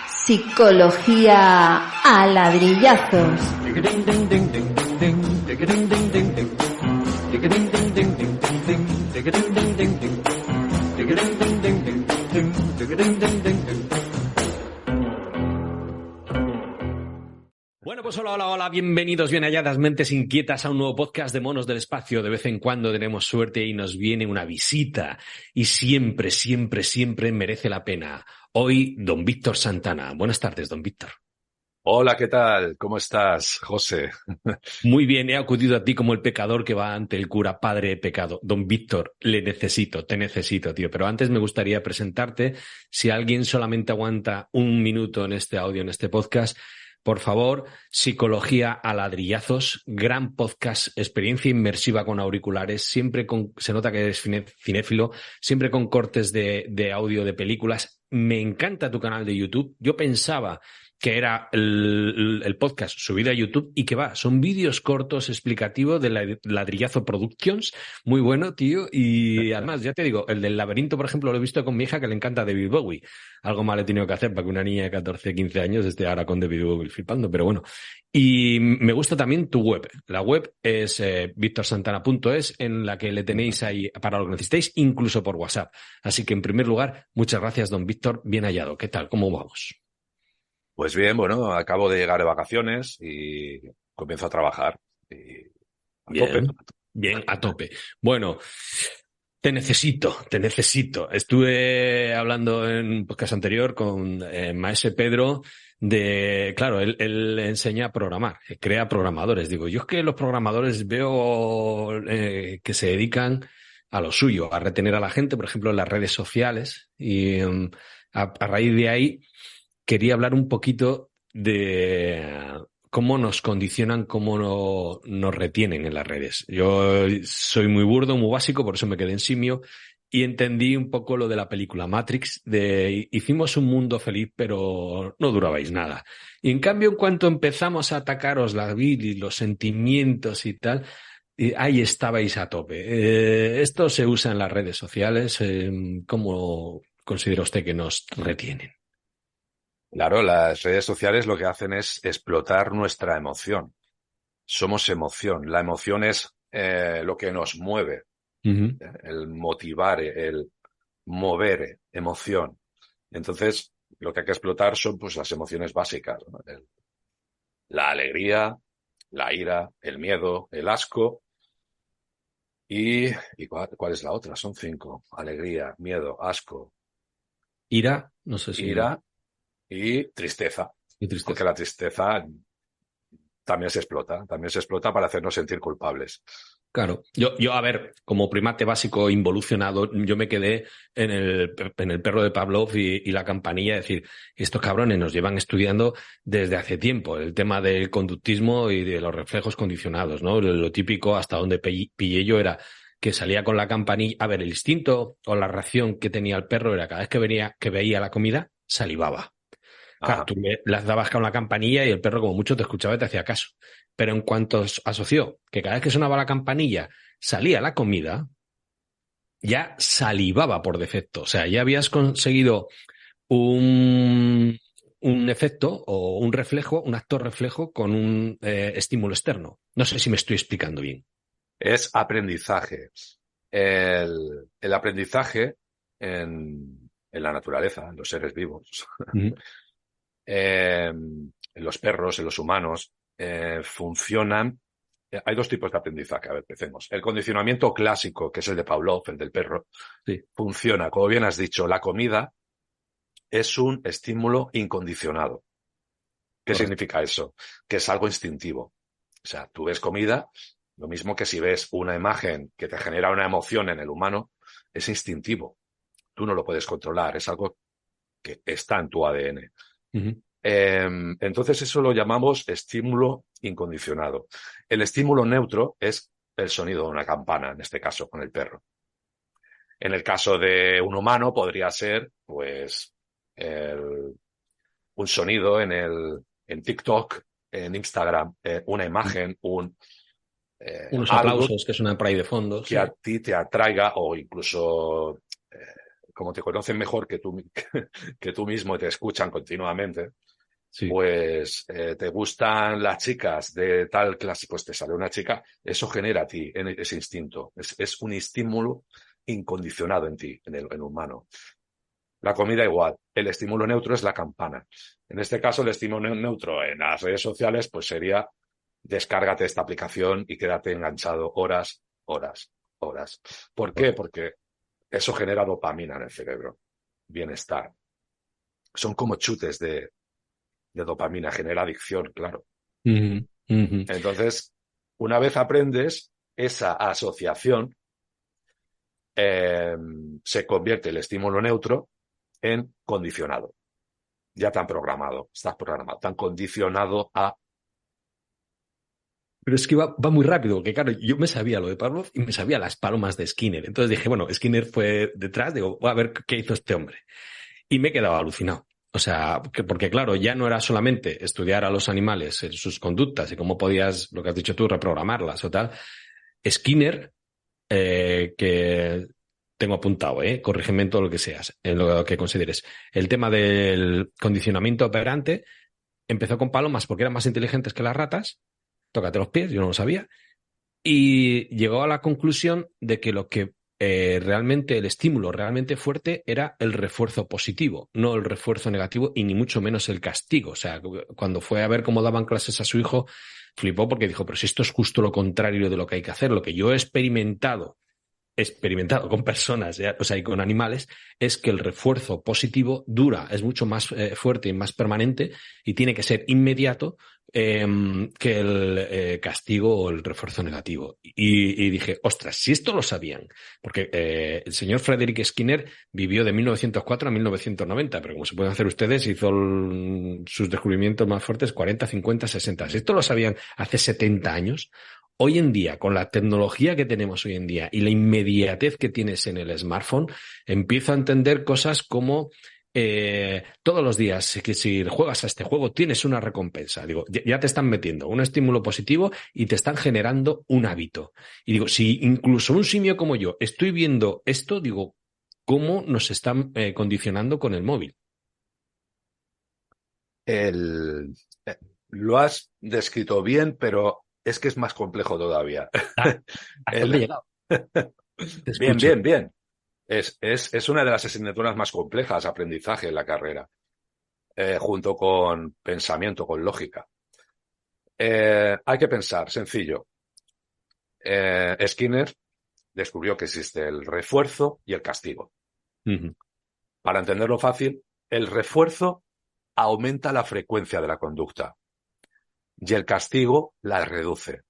Psicología a ladrillazos. Bueno, pues hola, bienvenidos, bien halladas mentes inquietas a un nuevo podcast de Monos del Espacio. De vez en cuando tenemos suerte y nos viene una visita y siempre merece la pena. Hoy, don Víctor Santana. Buenas tardes, don Víctor. Hola, ¿qué tal? ¿Cómo estás, José? Muy bien, he acudido a ti como el pecador que va ante el cura, padre de pecado. Don Víctor, te necesito, tío. Pero antes me gustaría presentarte. Si alguien solamente aguanta un minuto en este audio, en este podcast, por favor, Psicología a ladrillazos, gran podcast, experiencia inmersiva con auriculares, se nota que eres cinéfilo, siempre con cortes de audio de películas. Me encanta tu canal de YouTube. Yo pensaba que era el podcast subido a YouTube y que son vídeos cortos explicativos de Ladrillazo Productions. Muy bueno, tío. Y además, ya te digo, el del laberinto, por ejemplo, lo he visto con mi hija que le encanta David Bowie. Algo mal he tenido que hacer para que una niña de 14, 15 años esté ahora con David Bowie flipando, pero bueno. Y me gusta también tu web. La web es victorsantana.es, en la que le tenéis ahí para lo que necesitéis, incluso por WhatsApp. Así que, en primer lugar, muchas gracias, don Víctor. Bien hallado. ¿Qué tal? ¿Cómo vamos? Pues bien, bueno, acabo de llegar de vacaciones y comienzo a trabajar. Y a tope. Bien, a tope. Bueno, te necesito. Estuve hablando en un podcast anterior con Maese Pedro claro, él enseña a programar, crea programadores. Digo, yo es que los programadores veo que se dedican a lo suyo, a retener a la gente, por ejemplo, en las redes sociales. Y a raíz de ahí quería hablar un poquito de cómo nos condicionan, cómo nos retienen en las redes. Yo soy muy burdo, muy básico, por eso me quedé en simio y entendí un poco lo de la película Matrix, hicimos un mundo feliz, pero no durabais nada. Y en cambio, en cuanto empezamos a atacaros la bilis, los sentimientos y tal, ahí estabais a tope. Esto se usa en las redes sociales. ¿Cómo considera usted que nos retienen? Claro, las redes sociales lo que hacen es explotar nuestra emoción. Somos emoción. La emoción es lo que nos mueve. Uh-huh. El motivar, el mover, emoción. Entonces, lo que hay que explotar son pues las emociones básicas, ¿no? La alegría, la ira, el miedo, el asco. ¿Y cuál es la otra? Son 5. Alegría, miedo, asco, Ira, no sé si... ira y tristeza. Y tristeza. Porque la tristeza también se explota para hacernos sentir culpables. Claro, yo a ver, como primate básico involucionado, yo me quedé en el perro de Pavlov y la campanilla, es decir, estos cabrones nos llevan estudiando desde hace tiempo el tema del conductismo y de los reflejos condicionados, ¿no? Lo típico, hasta donde pillé yo, era que salía con la campanilla. A ver, el instinto o la reacción que tenía el perro era cada vez que veía la comida, salivaba. Claro, tú le dabas con la campanilla y el perro como mucho te escuchaba y te hacía caso. Pero en cuanto asoció que cada vez que sonaba la campanilla salía la comida, ya salivaba por defecto. O sea, ya habías conseguido un efecto o un reflejo, un actor reflejo con un estímulo externo. No sé si me estoy explicando bien. Es aprendizaje. El aprendizaje en la naturaleza, en los seres vivos, Uh-huh. en los perros, en los humanos, funcionan. Hay 2 tipos de aprendizaje. A ver, empecemos. El condicionamiento clásico, que es el de Pavlov, el del perro, Sí. funciona. Como bien has dicho, la comida es un estímulo incondicionado. ¿Qué Correcto. significa eso? Que es algo instintivo. O sea, tú ves comida, lo mismo que si ves una imagen que te genera una emoción en el humano, es instintivo. Tú no lo puedes controlar, es algo que está en tu ADN. Uh-huh. Entonces eso lo llamamos estímulo incondicionado. El estímulo neutro es el sonido de una campana, en este caso con el perro. En el caso de un humano podría ser, pues, un sonido en TikTok en Instagram una imagen, Unos algo aplausos que suenan por ahí de fondo. que Sí. a ti te atraiga o incluso como te conocen mejor que tú, que tú mismo y te escuchan continuamente, Sí. pues te gustan las chicas de tal clase, pues te sale una chica, eso genera a ti ese instinto. Es un estímulo incondicionado en ti, en el humano. La comida igual. El estímulo neutro es la campana. En este caso, el estímulo neutro en las redes sociales, pues sería descárgate esta aplicación y quédate enganchado horas, horas, horas. ¿Por qué? Porque eso genera dopamina en el cerebro. Bienestar. Son como chutes de dopamina, genera adicción, claro. Ujú, ujú. Entonces, una vez aprendes esa asociación, se convierte el estímulo neutro en condicionado. Ya te han programado, estás programado, te han condicionado a... Pero es que va muy rápido, porque claro, yo me sabía lo de Pavlov y me sabía las palomas de Skinner. Entonces dije, bueno, Skinner fue detrás, digo, voy a ver qué hizo este hombre. Y me he quedado alucinado. O sea, porque claro, ya no era solamente estudiar a los animales, sus conductas y cómo podías, lo que has dicho tú, reprogramarlas o tal. Skinner, que tengo apuntado, corrígeme en todo lo que seas, en lo que consideres. El tema del condicionamiento operante empezó con palomas porque eran más inteligentes que las ratas. Tócate los pies, yo no lo sabía. Y llegó a la conclusión de que lo que realmente, el estímulo realmente fuerte era el refuerzo positivo, no el refuerzo negativo y ni mucho menos el castigo. O sea, cuando fue a ver cómo daban clases a su hijo, flipó porque dijo, pero si esto es justo lo contrario de lo que hay que hacer, lo que yo he experimentado con personas, o sea, y con animales, es que el refuerzo positivo dura, es mucho más fuerte y más permanente y tiene que ser inmediato que el castigo o el refuerzo negativo. Y dije, ostras, si esto lo sabían, porque el señor Frederick Skinner vivió de 1904 a 1990, pero como se pueden hacer ustedes, hizo sus descubrimientos más fuertes 40, 50, 60. Si esto lo sabían hace 70 años, hoy en día, con la tecnología que tenemos hoy en día y la inmediatez que tienes en el smartphone, empiezo a entender cosas como todos los días que si juegas a este juego tienes una recompensa. Digo, ya te están metiendo un estímulo positivo y te están generando un hábito. Y digo, si incluso un simio como yo estoy viendo esto, digo, ¿cómo nos están condicionando con el móvil? El, eh, lo has descrito bien, pero es que es más complejo todavía. ¿Hasta dónde he El, llegado? Te bien, escucho. bien, bien. Es una de las asignaturas más complejas, aprendizaje en la carrera, junto con pensamiento, con lógica. Hay que pensar, sencillo. Skinner descubrió que existe el refuerzo y el castigo. Ujú. Para entenderlo fácil, el refuerzo aumenta la frecuencia de la conducta y el castigo la reduce.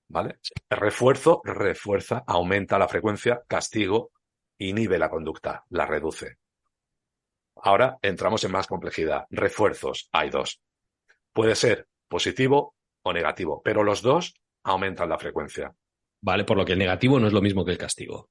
¿Vale? El refuerzo refuerza, aumenta la frecuencia, castigo inhibe la conducta, la reduce. Ahora entramos en más complejidad. Refuerzos, hay dos. Puede ser positivo o negativo, pero los dos aumentan la frecuencia. Vale, por lo que el negativo no es lo mismo que el castigo.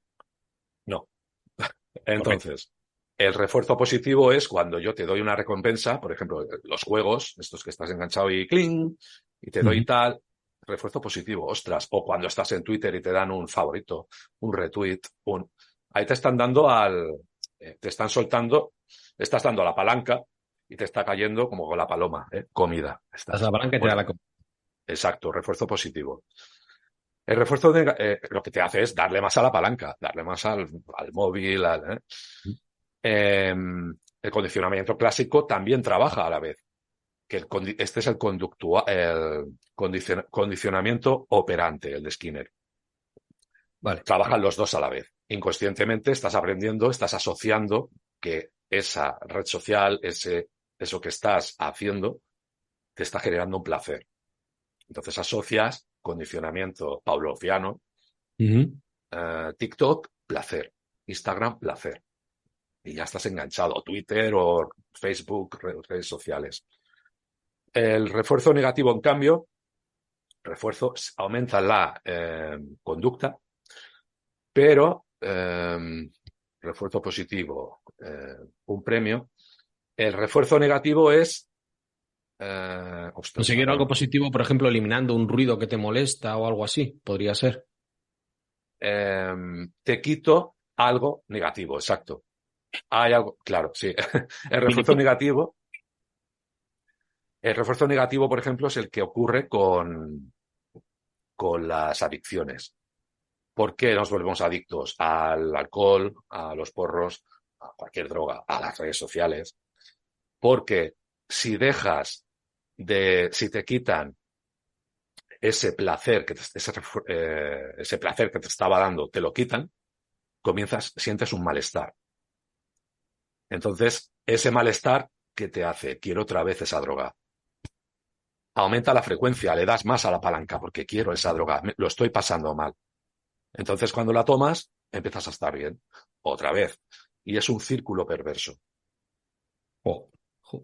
No. Correcto. Entonces, el refuerzo positivo es cuando yo te doy una recompensa, por ejemplo, los juegos, estos que estás enganchado y cling, y te doy Ujú. tal, refuerzo positivo, ostras, o cuando estás en Twitter y te dan un favorito, un retweet, ahí te están dando te están soltando, estás dando a la palanca y te está cayendo como con la paloma, comida, Das la estás. palanca y te da Bueno, la... exacto, refuerzo positivo. Lo que te hace es darle más a la palanca, darle más al móvil, Eh, el condicionamiento clásico también trabaja a la vez, que este es el condicionamiento operante, el de Skinner. Vale. Trabajan los dos a la vez. Inconscientemente estás aprendiendo, estás asociando que esa red social, eso que estás haciendo, te está generando un placer. Entonces asocias condicionamiento pavloviano, Ujú. TikTok, placer, Instagram, placer. Y ya estás enganchado, Twitter o Facebook, redes sociales. El refuerzo negativo, en cambio, aumenta la conducta, pero refuerzo positivo, un premio. El refuerzo negativo es Ostras, Conseguir ahora algo positivo, por ejemplo, eliminando un ruido que te molesta o algo así, podría ser. te quito algo negativo, exacto. Hay algo, claro, sí. El refuerzo Mini- negativo, el refuerzo negativo, por ejemplo, es el que ocurre con las adicciones. ¿Por qué nos volvemos adictos al alcohol, a los porros, a cualquier droga, a las redes sociales? Porque si dejas si te quitan ese placer ese placer que te estaba dando, te lo quitan, sientes un malestar. Entonces, ese malestar, ¿qué te hace? Quiero otra vez esa droga. Aumenta la frecuencia, le das más a la palanca porque quiero esa droga, lo estoy pasando mal. Entonces, cuando la tomas, empiezas a estar bien. Otra vez. Y es un círculo perverso. Oh, jo.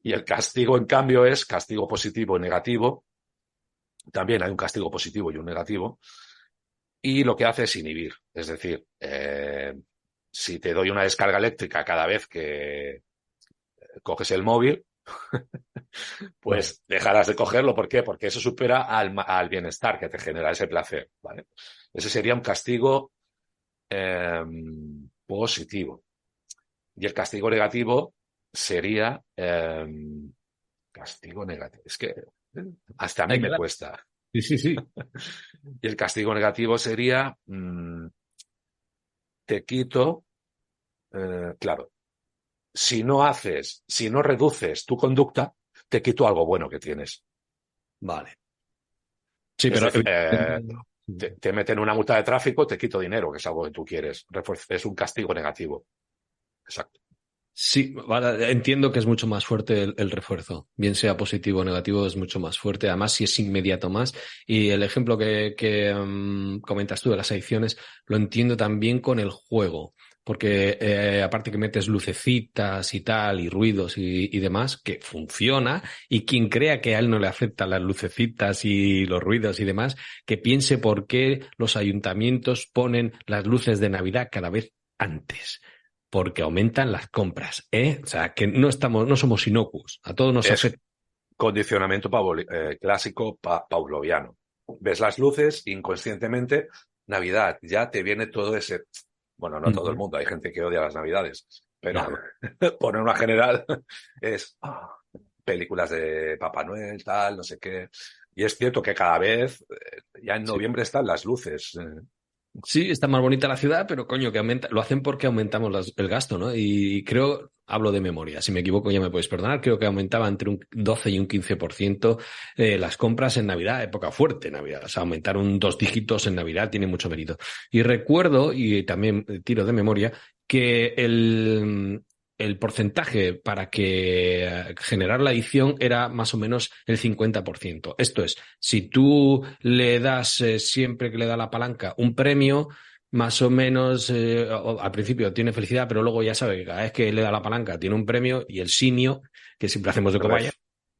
Y el castigo, en cambio, es castigo positivo y negativo. También hay un castigo positivo y un negativo. Y lo que hace es inhibir. Es decir, si te doy una descarga eléctrica cada vez que coges el móvil, Vale. pues dejarás de cogerlo. ¿Por qué? Porque eso supera al bienestar que te genera ese placer. ¿Vale? Ese sería un castigo positivo. Y el castigo negativo sería castigo negativo. Es que hasta a mí Hay que me dar. cuesta. Sí, sí, sí. Y el castigo negativo sería te quito, claro, si no reduces tu conducta, te quito algo bueno que tienes. Vale. Sí, Es pero decir, te meten una multa de tráfico, te quito dinero, que es algo que tú quieres. Es un castigo negativo. Exacto. sí, vale, entiendo que es mucho más fuerte el refuerzo, bien sea positivo o negativo, es mucho más fuerte, además si es inmediato más. Y el ejemplo que comentas tú de las adicciones, lo entiendo también con el juego, porque aparte que metes lucecitas y tal, y ruidos y demás, que funciona, y quien crea que a él no le afectan las lucecitas y los ruidos y demás, que piense por qué los ayuntamientos ponen las luces de Navidad cada vez antes. Porque aumentan las compras, ¿eh? O sea, que no somos inocuos, a todos nos Es afecta. condicionamiento clásico pavloviano. Ves las luces, inconscientemente, Navidad, ya te viene todo ese... Bueno, no todo el Ujú. mundo, hay gente que odia las Navidades, pero Ya. por una general es películas de Papá Noel, tal, no sé qué. Y es cierto que cada vez, ya en Sí. noviembre están las luces. Sí, está más bonita la ciudad, pero coño, que aumenta, lo hacen porque aumentamos el gasto, ¿no? Y creo, hablo de memoria, si me equivoco ya me podéis perdonar, creo que aumentaba entre un 12 y un 15% las compras en Navidad, época fuerte Navidad, o sea, aumentar un 2 dígitos en Navidad tiene mucho mérito. Y recuerdo, y también tiro de memoria, que el porcentaje para que generar la adicción era más o menos el 50%. Esto es, si tú le das siempre que le da la palanca un premio, más o menos al principio tiene felicidad, pero luego ya sabe que cada vez que le da la palanca tiene un premio y el simio, que siempre hacemos de cobaya.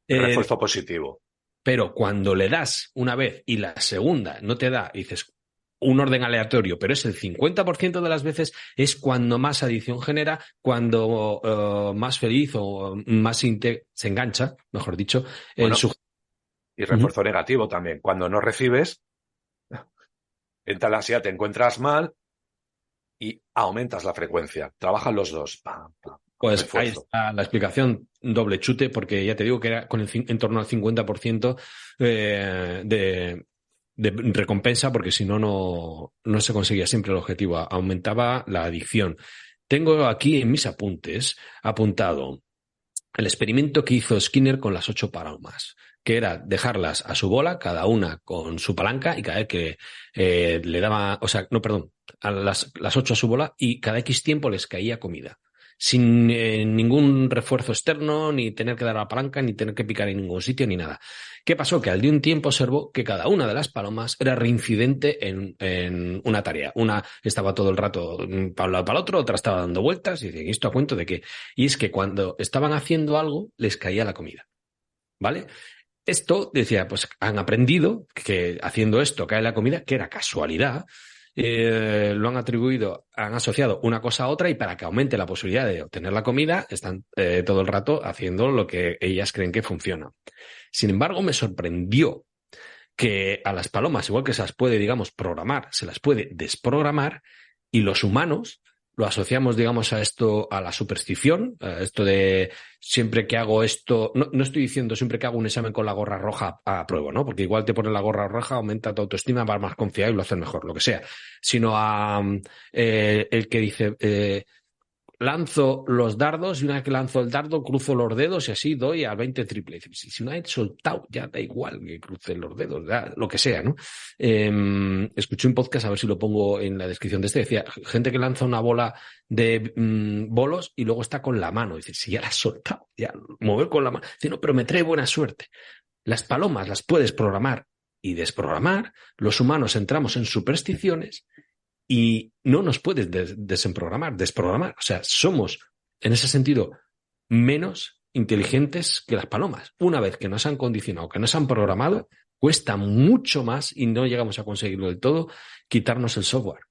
eh, Refuerzo positivo. pero cuando le das una vez y la segunda no te da, y dices un orden aleatorio, pero es el 50% de las veces, es cuando más adicción genera, cuando más feliz o más se engancha, mejor dicho, el Bueno, sujeto. y refuerzo negativo también. Cuando no recibes, entra la ansiedad, te encuentras mal y aumentas la frecuencia. Trabajan los dos. Pam, pam, Pues ahí refuerzo. está la explicación doble chute, porque ya te digo que era con en torno al 50% de recompensa, porque si no, no se conseguía siempre el objetivo, aumentaba la adicción. Tengo aquí en mis apuntes apuntado el experimento que hizo Skinner con las 8 palomas, que era dejarlas a su bola, cada una con su palanca, y cada vez que le daba, o sea, no, perdón, a las 8 a su bola, y cada X tiempo les caía comida. Sin ningún refuerzo externo, ni tener que dar la palanca, ni tener que picar en ningún sitio, ni nada. ¿Qué pasó? Que al de un tiempo observó que cada una de las palomas era reincidente en una tarea. Una estaba todo el rato para un lado para el otro, otra estaba dando vueltas, y dice, ¿y esto a cuento de qué? Y es que cuando estaban haciendo algo, les caía la comida. ¿Vale? Esto decía, pues han aprendido que haciendo esto cae la comida, que era casualidad, lo han atribuido, han asociado una cosa a otra y para que aumente la posibilidad de obtener la comida están todo el rato haciendo lo que ellas creen que funciona. Sin embargo, me sorprendió que a las palomas, igual que se las puede, digamos, programar, se las puede desprogramar y los humanos lo asociamos, digamos, a esto, a la superstición, a esto de siempre que hago esto, no estoy diciendo siempre que hago un examen con la gorra roja apruebo, ¿no? Porque igual te pones la gorra roja, aumenta tu autoestima, vas más confiado y lo haces mejor, lo que sea. Sino a el que dice, lanzo los dardos y una vez que lanzo el dardo cruzo los dedos y así doy al 20 triple. Si una vez soltado, ya da igual que cruce los dedos, ya, lo que sea, ¿no? Escuché un podcast, a ver si lo pongo en la descripción de este, decía, gente que lanza una bola de bolos y luego está con la mano. Dice, si ya la has soltado, ya mover con la mano. Dice, no, pero me trae buena suerte. Las palomas las puedes programar y desprogramar. Los humanos entramos en supersticiones y no nos puedes desprogramar. O sea, somos, en ese sentido, menos inteligentes que las palomas. Una vez que nos han condicionado, que nos han programado, cuesta mucho más, y no llegamos a conseguirlo del todo, quitarnos el software.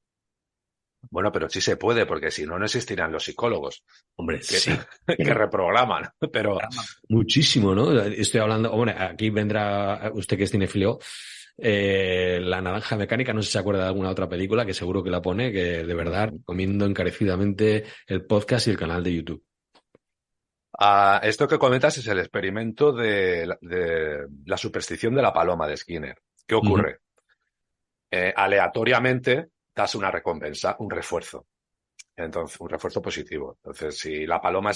Bueno, pero sí se puede, porque si no, no existirían los psicólogos Hombre, que, sí. que reprograman. Pero Muchísimo, ¿no? Estoy hablando, hombre, aquí vendrá usted que es cinefilo, La Naranja Mecánica, no sé si se acuerda de alguna otra película, que seguro que la pone, que de verdad recomiendo encarecidamente el podcast y el canal de YouTube. esto que comentas es el experimento de la superstición de la paloma de Skinner. ¿Qué ocurre? Aleatoriamente das una recompensa, un refuerzo. Entonces, un refuerzo positivo. Entonces, si la paloma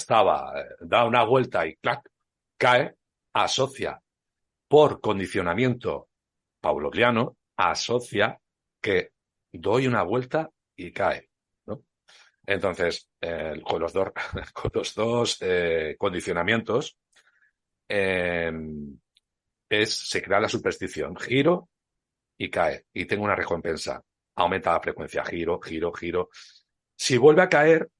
da una vuelta y ¡clac!, cae, asocia por condicionamiento pavloviano, asocia que doy una vuelta y cae, ¿no? Entonces, con los dos condicionamientos, se crea la superstición. Giro y cae. Y tengo una recompensa. Aumenta la frecuencia. Giro, giro, giro. Si vuelve a caer,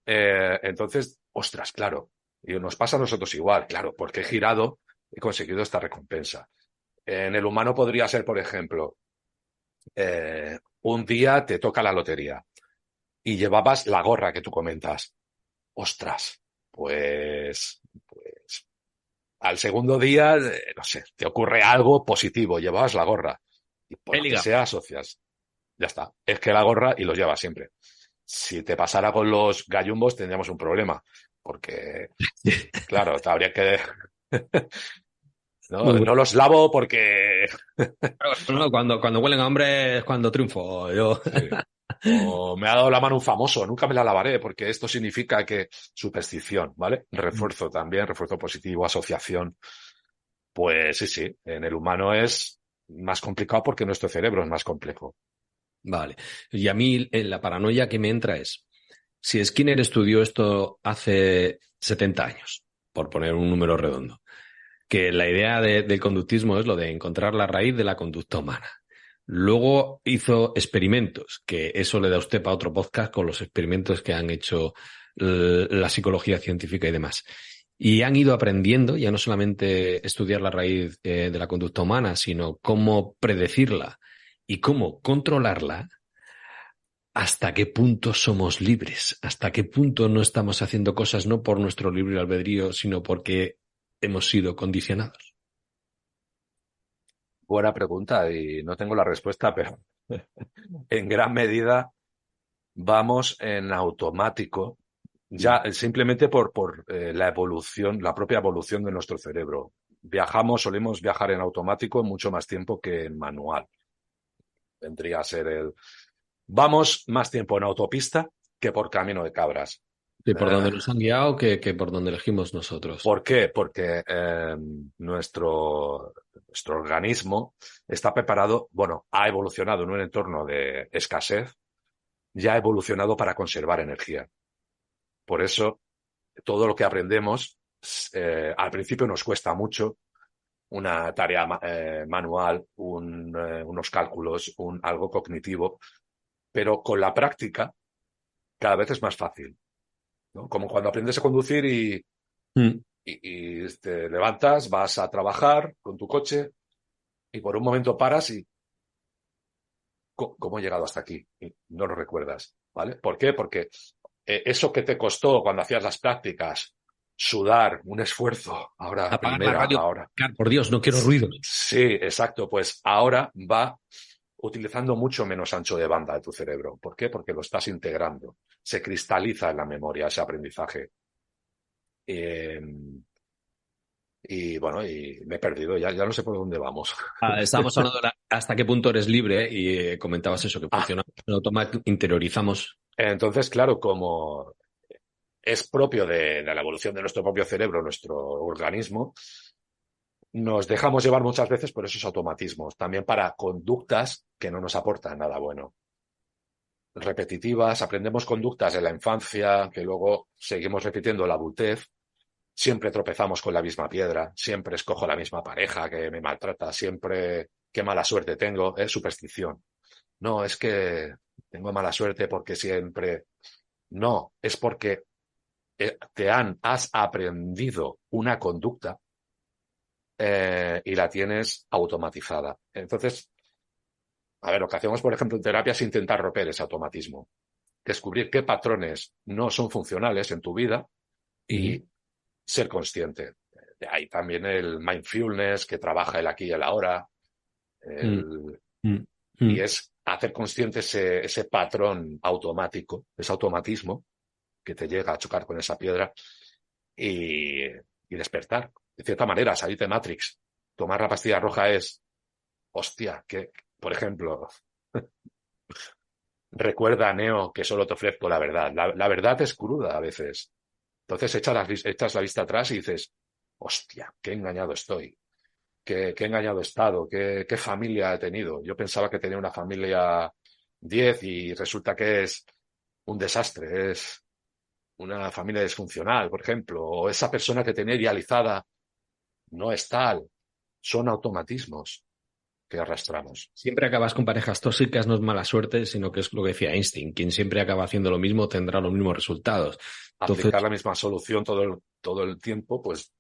entonces, ostras, claro. Y nos pasa a nosotros igual. Claro, porque he girado, he conseguido esta recompensa. En el humano podría ser, por ejemplo, un día te toca la lotería y llevabas la gorra que tú comentas. Ostras, pues al segundo día, no sé, te ocurre algo positivo, llevabas la gorra y por lo que sea asocias. Ya está, es que la gorra y los llevas siempre. Si te pasara con los gallumbos tendríamos un problema, porque, claro, te habría que... No los lavo porque... No, cuando huelen a hombre es cuando triunfo. Sí. O me ha dado la mano un famoso, nunca me la lavaré, porque esto significa que superstición, ¿vale? Refuerzo también, refuerzo positivo, asociación. Pues sí, en el humano es más complicado porque nuestro cerebro es más complejo. Vale. Y a mí la paranoia que me entra es, si Skinner estudió esto hace 70 años, por poner un número redondo, que la idea del conductismo es lo de encontrar la raíz de la conducta humana. Luego hizo experimentos, que eso le da a usted para otro podcast con los experimentos que han hecho la psicología científica y demás. Y han ido aprendiendo ya no solamente estudiar la raíz de la conducta humana, sino cómo predecirla y cómo controlarla. ¿Hasta qué punto somos libres? ¿Hasta qué punto no estamos haciendo cosas no por nuestro libre albedrío, sino porque hemos sido condicionados? Buena pregunta y no tengo la respuesta, pero en gran medida vamos en automático, ya simplemente por la evolución, la propia evolución de nuestro cerebro. Solemos viajar en automático mucho más tiempo que en manual. Vendría a ser vamos más tiempo en autopista que por camino de cabras. Sí, por donde nos han guiado que por donde elegimos nosotros. ¿Por qué? Porque nuestro organismo está preparado, bueno, ha evolucionado en un entorno de escasez, ya ha evolucionado para conservar energía. Por eso, todo lo que aprendemos, al principio nos cuesta mucho, una tarea manual, unos cálculos, algo cognitivo, pero con la práctica cada vez es más fácil, ¿no? Como cuando aprendes a conducir y te levantas, vas a trabajar con tu coche y por un momento paras y ¿Cómo he llegado hasta aquí? Y no lo recuerdas, ¿vale? ¿Por qué? Porque eso que te costó cuando hacías las prácticas, sudar, un esfuerzo, ahora a Apagar la primera, radio, ahora. por Dios, no quiero ruidos. Sí, exacto. Pues ahora va utilizando mucho menos ancho de banda de tu cerebro. ¿Por qué? Porque lo estás integrando. Se cristaliza en la memoria ese aprendizaje. Eh, y bueno, y me he perdido, ya no sé por dónde vamos. Estábamos hablando de hasta qué punto eres libre y comentabas eso, que funciona en automático, interiorizamos. Entonces, claro, como es propio de la evolución de nuestro propio cerebro, nuestro organismo, nos dejamos llevar muchas veces por esos automatismos, también para conductas que no nos aportan nada bueno. Repetitivas, aprendemos conductas de la infancia que luego seguimos repitiendo en la adultez. Siempre tropezamos con la misma piedra, siempre escojo la misma pareja que me maltrata, siempre qué mala suerte tengo, es superstición. No, es que tengo mala suerte porque siempre... No, es porque has aprendido una conducta y la tienes automatizada. Entonces, a ver, lo que hacemos, por ejemplo, en terapia es intentar romper ese automatismo, descubrir qué patrones no son funcionales en tu vida y ser consciente. De ahí también el mindfulness, que trabaja el aquí y el ahora, y es hacer consciente ese patrón automático, ese automatismo que te llega a chocar con esa piedra y despertar. De cierta manera, salir de Matrix. Tomar la pastilla roja es, hostia, que, por ejemplo, recuerda a Neo que solo te ofrezco la verdad. La verdad es cruda a veces. Entonces echas la vista atrás y dices, hostia, qué engañado estoy, qué engañado he estado, qué familia he tenido. Yo pensaba que tenía una familia 10 y resulta que es un desastre, es una familia disfuncional, por ejemplo, o esa persona que tenía idealizada no es tal. Son automatismos que arrastramos. Siempre acabas con parejas tóxicas, no es mala suerte, sino que es lo que decía Einstein. Quien siempre acaba haciendo lo mismo tendrá los mismos resultados. Entonces, Aplicar la misma solución todo el tiempo, pues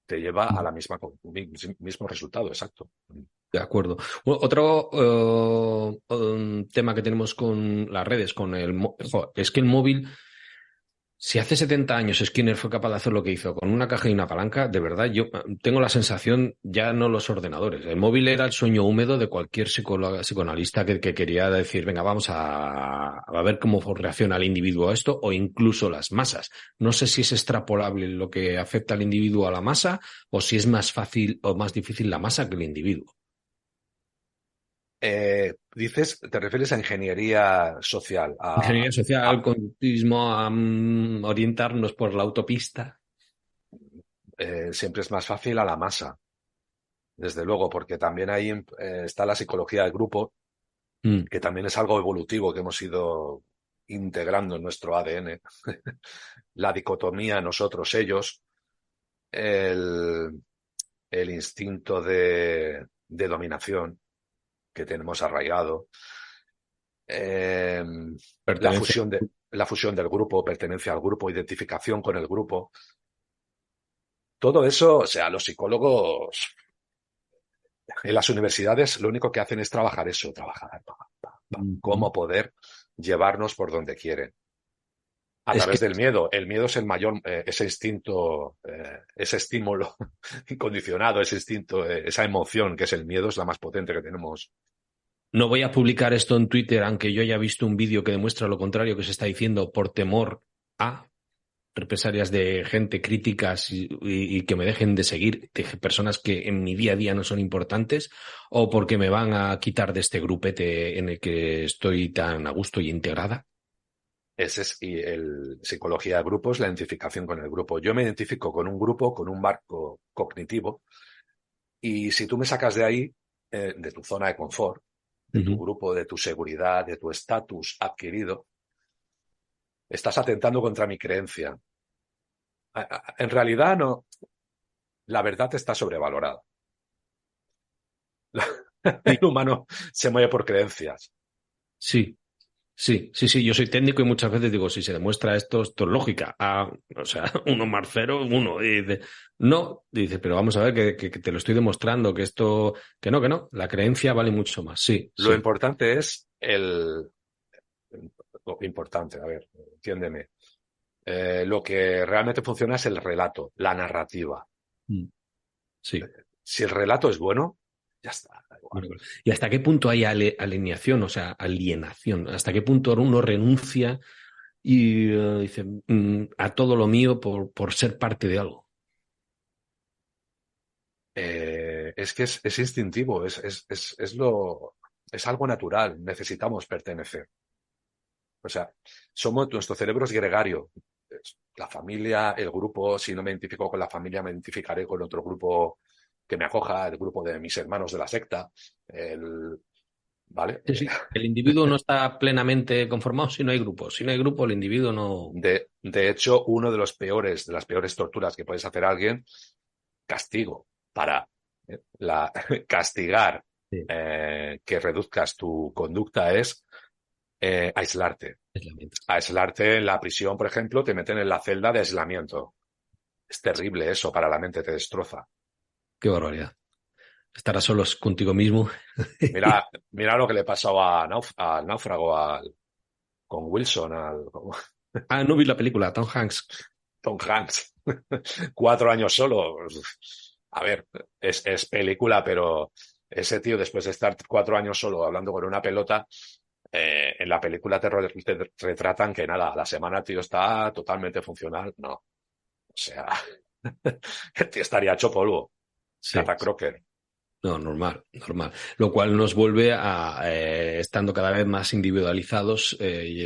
te lleva a la mismo resultado, exacto. de acuerdo. Bueno, otro tema que tenemos con las redes, con es que el móvil, si hace 70 años Skinner fue capaz de hacer lo que hizo con una caja y una palanca, de verdad yo tengo la sensación, ya no los ordenadores, el móvil era el sueño húmedo de cualquier psicoanalista que quería decir, venga, vamos a ver cómo reacciona el individuo a esto, o incluso las masas. No sé si es extrapolable lo que afecta al individuo a la masa, o si es más fácil o más difícil la masa que el individuo. Te refieres a ingeniería social, Ingeniería social, conductismo, a orientarnos por la autopista. siempre es más fácil a la masa, desde luego, porque también ahí está la psicología del grupo, que también es algo evolutivo que hemos ido integrando en nuestro ADN. La dicotomía nosotros-ellos, el instinto de dominación que tenemos arraigado, Pertenencia. la fusión del grupo, pertenencia al grupo, identificación con el grupo. Todo eso, o sea, los psicólogos en las universidades lo único que hacen es trabajar eso, trabajar cómo poder llevarnos por donde quieren. A Es que través del miedo. El miedo es el mayor, ese instinto, ese estímulo incondicionado, ese instinto, esa emoción que es el miedo, es la más potente que tenemos. no voy a publicar esto en Twitter, aunque yo haya visto un vídeo que demuestra lo contrario que se está diciendo por temor a represalias de gente críticas y que me dejen de seguir, de personas que en mi día a día no son importantes, o porque me van a quitar de este grupete en el que estoy tan a gusto y integrada. Ese es y el psicología de grupos, la identificación con el grupo. Yo me identifico con un grupo, con un marco cognitivo, y si tú me sacas de ahí, de tu zona de confort, de tu grupo, de tu seguridad, de tu estatus adquirido, estás atentando contra mi creencia. En realidad, no. La verdad está sobrevalorada. Sí, El humano se mueve por creencias. sí. Sí, sí, sí, yo soy técnico y muchas veces digo, si se demuestra esto, esto es lógica. Ah, o sea, 1 más 0, 1. Y dice, no, dice, pero vamos a ver que te lo estoy demostrando, que esto, que no, la creencia vale mucho más. Sí, Lo sí. importante es lo importante, a ver, entiéndeme. Lo que realmente funciona es el relato, la narrativa. Mm. Sí. Si el relato es bueno, ya está, da igual. Bueno, ¿y hasta qué punto hay alineación, o sea, alienación? ¿Hasta qué punto uno renuncia y dice a todo lo mío por ser parte de algo? Es que es instintivo, es algo natural, necesitamos pertenecer. O sea, nuestro cerebro es gregario. La familia, el grupo, si no me identifico con la familia, me identificaré con otro grupo que me acoja, el grupo de mis hermanos de la secta, ¿vale? Sí, sí. El individuo no está plenamente conformado si no hay grupo. Si no hay grupo, el individuo no. De hecho, uno de las peores torturas que puedes hacer a alguien, castigo, para castigar Sí, que reduzcas tu conducta es aislarte. aislamiento. Aislarte en la prisión, por ejemplo, te meten en la celda de aislamiento. Es terrible eso, para la mente te destroza. Qué barbaridad. Estar a solos contigo mismo. Mira lo que le pasó al náufrago, con Wilson, Ah, no vi la película, Tom Hanks. Tom Hanks. 4 años solo. A ver, es película, pero ese tío, después de estar 4 años solo hablando con una pelota, en la película te retratan que nada, a la semana el tío está totalmente funcional. No. O sea, el tío estaría hecho polvo. Sí. Cata Crocker. No, normal, normal. Lo cual nos vuelve a estando cada vez más individualizados,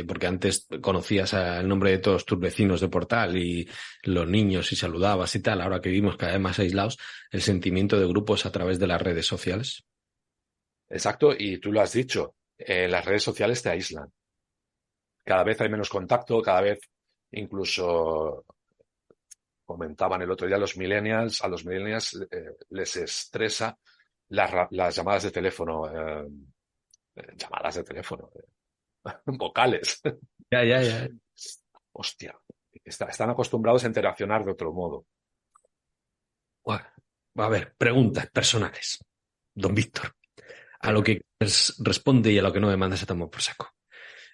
porque antes conocías el nombre de todos tus vecinos de Portal y los niños y saludabas y tal. Ahora que vivimos cada vez más aislados, el sentimiento de grupos a través de las redes sociales. Exacto, y tú lo has dicho, las redes sociales te aíslan. Cada vez hay menos contacto, cada vez incluso comentaban el otro día a los millennials les estresa las llamadas de teléfono, vocales. Ya, ya, ya. Hostia, están acostumbrados a interaccionar de otro modo. Bueno, a ver, preguntas personales. Don Víctor, a lo Venga. que responde y a lo que no me mandas a tomar por saco.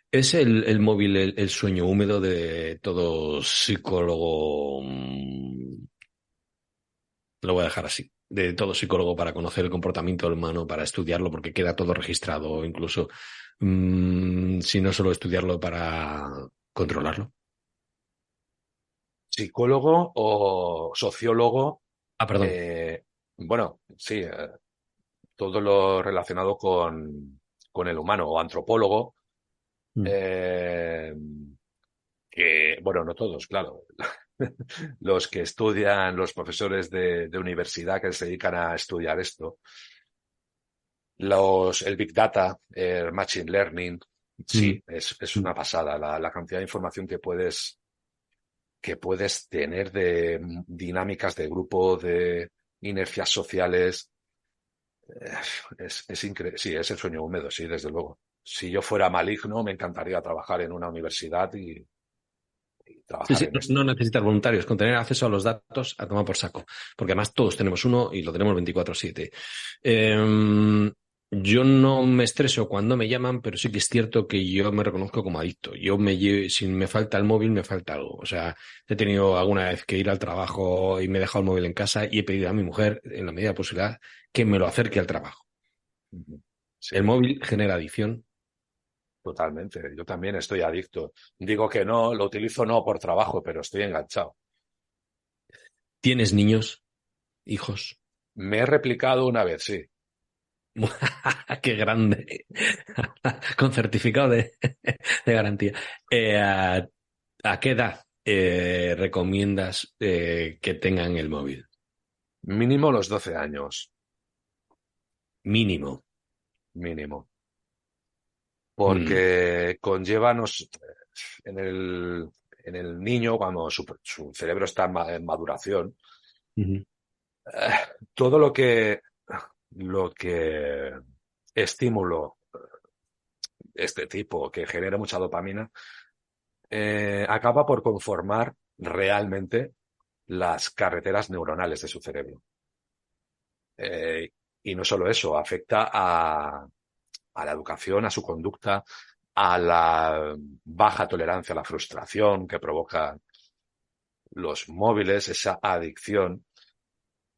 ¿Es el móvil el sueño húmedo de todo psicólogo? Lo voy a dejar así. De todo psicólogo para conocer el comportamiento del humano, para estudiarlo, porque queda todo registrado, incluso si no solo estudiarlo para controlarlo. Psicólogo o sociólogo, Ah, perdón. eh, bueno, sí, todo lo relacionado con el humano o antropólogo, Mm. eh, que, bueno, no todos, claro. Los que estudian, los profesores de universidad que se dedican a estudiar esto, el Big Data, el Machine Learning, Mm. sí, es Mm. una pasada la cantidad de información que puedes tener de dinámicas de grupo, de inercias sociales. Es increíble. Sí, es el sueño húmedo, sí, desde luego. Si yo fuera maligno, me encantaría trabajar en una universidad y Sí, trabajar sí, en no esto. necesitas voluntarios, con tener acceso a los datos a tomar por saco, porque además todos tenemos uno y lo tenemos 24/7. Yo no me estreso cuando me llaman, pero sí que es cierto que yo me reconozco como adicto. Si me falta el móvil, me falta algo. O sea, he tenido alguna vez que ir al trabajo y me he dejado el móvil en casa y he pedido a mi mujer, en la medida de posibilidad, que me lo acerque al trabajo. Ujú. El Sí, móvil genera adicción. totalmente. Yo también estoy adicto. Digo que no, lo utilizo no por trabajo, pero estoy enganchado. ¿Tienes niños, hijos? Me he replicado una vez, sí. Qué grande. Con certificado de garantía. ¿A qué edad recomiendas que tengan el móvil? Mínimo los 12 años, Mínimo. mínimo. Mm, Porque conlleva en en el niño, cuando su cerebro está en maduración, ujú. eh, todo lo que estímulo este tipo que genera mucha dopamina, acaba por conformar realmente las carreteras neuronales de su cerebro. Y no solo eso, afecta a la educación, a su conducta, a la baja tolerancia a la frustración que provoca los móviles, esa adicción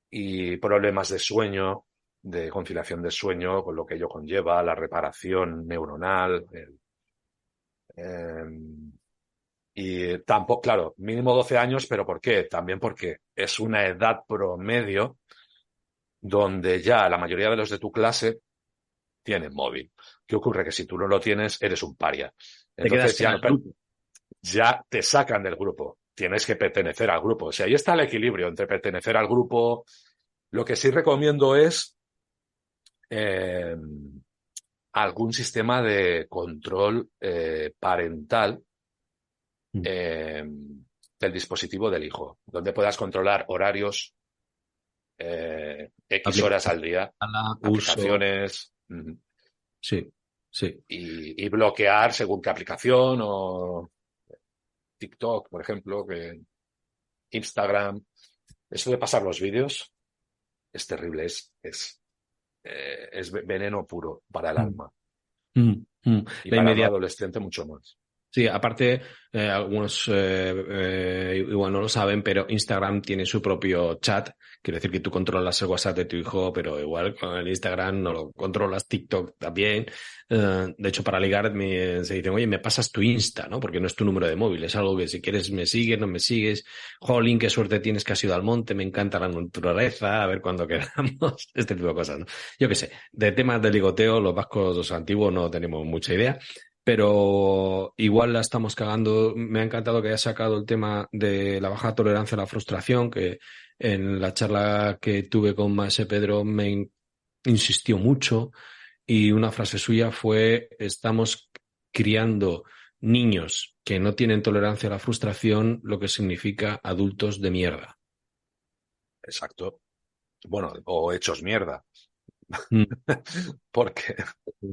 y problemas de sueño, de conciliación de sueño, con lo que ello conlleva, la reparación neuronal. Y tampoco, claro, mínimo 12 años, pero ¿por qué? También porque es una edad promedio donde ya la mayoría de los de tu clase tienen móvil. ¿Qué ocurre? Que si tú no lo tienes, eres un paria. Te quedas Entonces fuera del grupo. ya te sacan del grupo. Tienes que pertenecer al grupo. O sea, ahí está el equilibrio entre pertenecer al grupo. Lo que sí recomiendo es algún sistema de control parental del dispositivo del hijo, donde puedas controlar horarios, X horas al día, Uso. aplicaciones. Sí, sí. Y bloquear según qué aplicación o TikTok, por ejemplo, que Instagram. Eso de pasar los vídeos es terrible, es veneno puro para el Mm, alma y La para un inmediata. adolescente mucho más. Sí, aparte, algunos igual no lo saben, pero Instagram tiene su propio chat. Quiere decir que tú controlas el WhatsApp de tu hijo, pero igual con el Instagram no lo controlas, TikTok también. De hecho, para ligar se dicen, oye, me pasas tu Insta, ¿no? Porque no es tu número de móvil, es algo que si quieres me sigues, no me sigues. Jolín, qué suerte tienes que has ido al monte, me encanta la naturaleza, a ver cuándo quedamos, este tipo de cosas, ¿no? Yo qué sé, de temas de ligoteo, los vascos antiguos no tenemos mucha idea. Pero igual la estamos cagando. Me ha encantado que hayas sacado el tema de la baja tolerancia a la frustración, que en la charla que tuve con Maese Pedro insistió mucho y una frase suya fue: estamos criando niños que no tienen tolerancia a la frustración, lo que significa adultos de mierda. Exacto. Bueno, o hechos mierda. Mm. Porque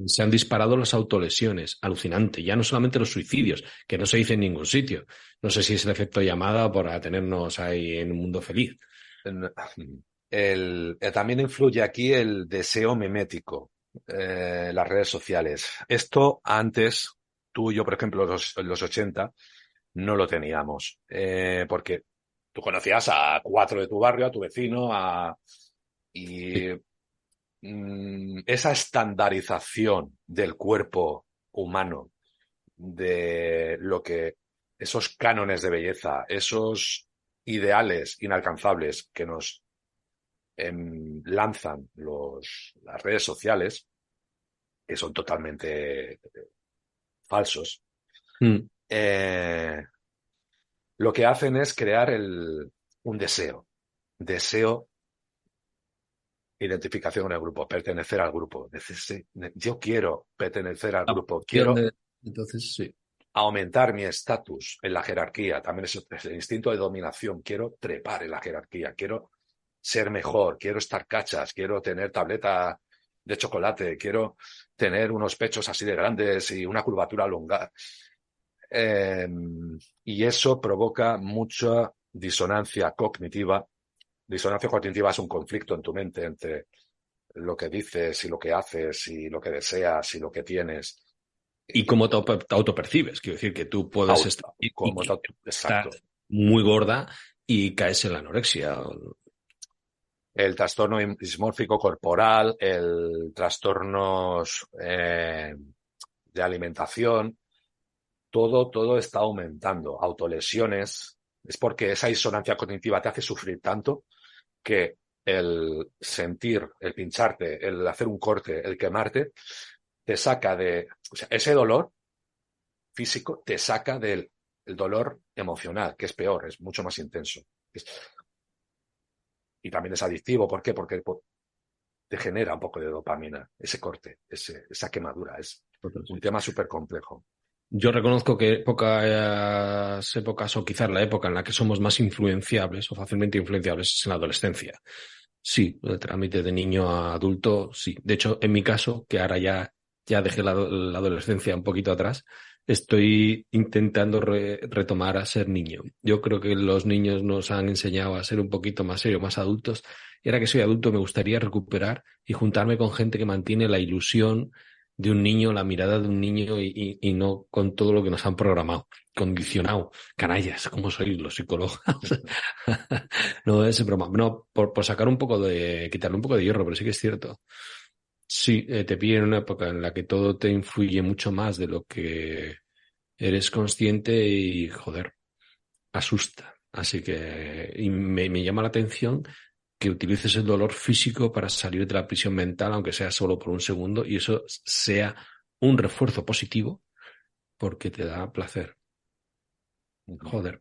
Se han disparado las autolesiones, alucinante. Ya no solamente los suicidios, que no se dice en ningún sitio. No sé si es el efecto llamada para tenernos ahí en un mundo feliz. también influye aquí el deseo memético, las redes sociales. Esto antes, tú y yo, por ejemplo, los 80, no lo teníamos. Porque tú conocías a 4 de tu barrio, a tu vecino, y esa estandarización del cuerpo humano, de lo que esos cánones de belleza, esos ideales inalcanzables que nos lanzan las redes sociales, que son totalmente falsos, Mm. lo que hacen es crear un deseo, identificación con el grupo, pertenecer al grupo. Yo quiero pertenecer al grupo, quiero Entonces, sí. aumentar mi estatus en la jerarquía. También es el instinto de dominación. Quiero trepar en la jerarquía, quiero ser mejor, quiero estar cachas, quiero tener tableta de chocolate, quiero tener unos pechos así de grandes y una curvatura longa. Y eso provoca mucha disonancia cognitiva. Disonancia cognitiva es un conflicto en tu mente entre lo que dices y lo que haces y lo que deseas y lo que tienes. Y cómo te autopercibes. Quiero decir que tú puedes estar, Exacto. muy gorda y caes en la anorexia. El trastorno dismórfico corporal, el trastornos de alimentación, todo está aumentando. Autolesiones. Es porque esa disonancia cognitiva te hace sufrir tanto que el sentir, el pincharte, el hacer un corte, el quemarte, te saca o sea, ese dolor físico te saca del el dolor emocional, que es peor, es mucho más intenso. Y también es adictivo. ¿Por qué? Porque te genera un poco de dopamina, ese corte, esa quemadura. Es un tema súper complejo. Yo reconozco que pocas épocas, o quizás la época en la que somos más influenciables o fácilmente influenciables, es en la adolescencia. Sí, el trámite de niño a adulto, sí. De hecho, en mi caso, que ahora ya ya dejé la adolescencia un poquito atrás, estoy intentando retomar a ser niño. Yo creo que los niños nos han enseñado a ser un poquito más serios, más adultos, y ahora que soy adulto me gustaría recuperar y juntarme con gente que mantiene la ilusión de un niño, la mirada de un niño y no con todo lo que nos han programado, condicionado. Canallas, ¿cómo sois los psicólogos? No es broma. No, por sacar un poco quitarle un poco de hierro, pero sí que es cierto. Sí, te pilla en una época en la que todo te influye mucho más de lo que eres consciente y, joder, asusta. Así que y me llama la atención que utilices el dolor físico para salir de la prisión mental, aunque sea solo por un segundo, y eso sea un refuerzo positivo porque te da placer. Joder.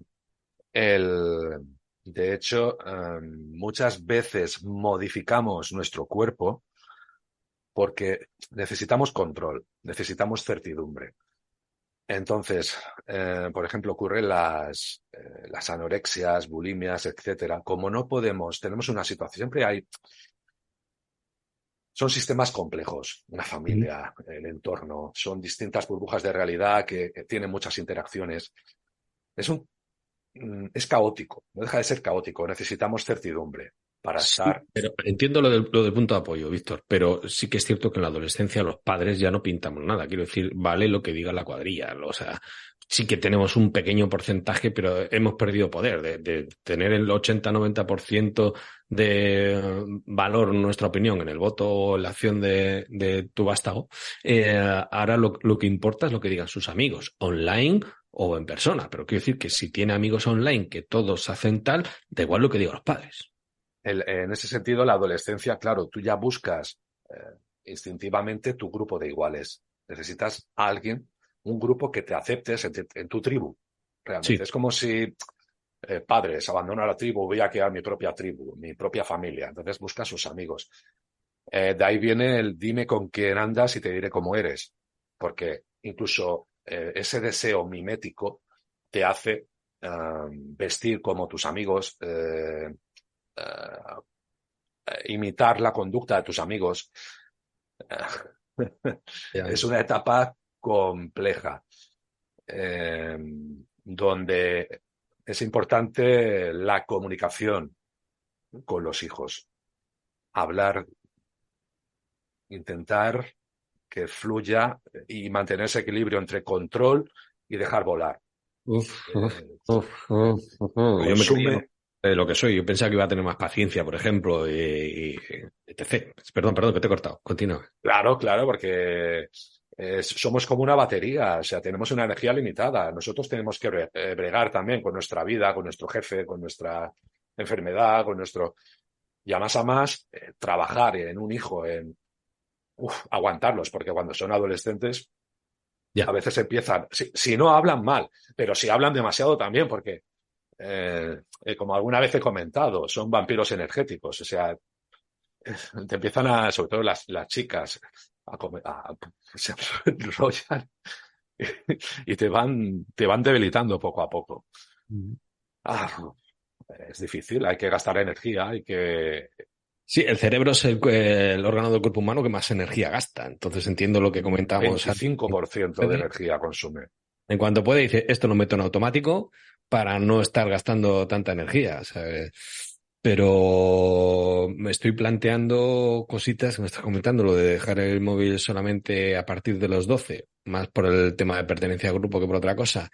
De hecho, muchas veces modificamos nuestro cuerpo porque necesitamos control, necesitamos certidumbre. Entonces, por ejemplo, ocurren las anorexias, bulimias, etcétera. Como no podemos, tenemos una situación, son sistemas complejos, una familia, el entorno, son distintas burbujas de realidad que tienen muchas interacciones. Es caótico, no deja de ser caótico, necesitamos certidumbre para Sí, estar. pero entiendo lo del punto de apoyo, Víctor, pero sí que es cierto que en la adolescencia los padres ya no pintamos nada. Quiero decir, vale lo que diga la cuadrilla. O sea, sí que tenemos un pequeño porcentaje, pero hemos perdido poder de tener el 80-90% de valor, en nuestra opinión, en el voto o en la acción de tu vástago. Ahora lo que importa es lo que digan sus amigos, online o en persona. Pero quiero decir que si tiene amigos online que todos hacen tal, da igual lo que digan los padres. En ese sentido, la adolescencia, claro, tú ya buscas instintivamente tu grupo de iguales. Necesitas a alguien, un grupo que te aceptes en tu tribu. Realmente Sí. es como si padres abandonan la tribu, voy a crear mi propia tribu, mi propia familia. Entonces busca a sus amigos. De ahí viene el dime con quién andas y te diré cómo eres. Porque incluso ese deseo mimético te hace vestir como tus amigos, imitar la conducta de tus amigos. Es una etapa compleja, donde es importante la comunicación con los hijos, hablar, intentar que fluya y mantener ese equilibrio entre control y dejar volar. Yo me creía Consume. lo que soy. Yo pensaba que iba a tener más paciencia, por ejemplo, y etc. Perdón, que te he cortado. Continúa. Claro, porque somos como una batería, o sea, tenemos una energía limitada. Nosotros tenemos que bregar también con nuestra vida, con nuestro jefe, con nuestra enfermedad, con nuestro. Y a más, trabajar en un hijo, aguantarlos, porque cuando son adolescentes, Ya. a veces empiezan, si no hablan mal, pero si hablan demasiado también, porque, como alguna vez he comentado, son vampiros energéticos, o sea, te empiezan sobre todo las chicas, se enrollan y te van debilitando poco a poco. Ah, es difícil, hay que gastar energía, hay que. Sí, el cerebro es el órgano del cuerpo humano que más energía gasta. Entonces entiendo lo que comentamos antes. 25% de energía consume. En cuanto puede, dice, esto lo meto en automático para no estar gastando tanta energía, ¿sabes? Pero me estoy planteando cositas que me estás comentando, lo de dejar el móvil solamente a partir de los 12, más por el tema de pertenencia al grupo que por otra cosa,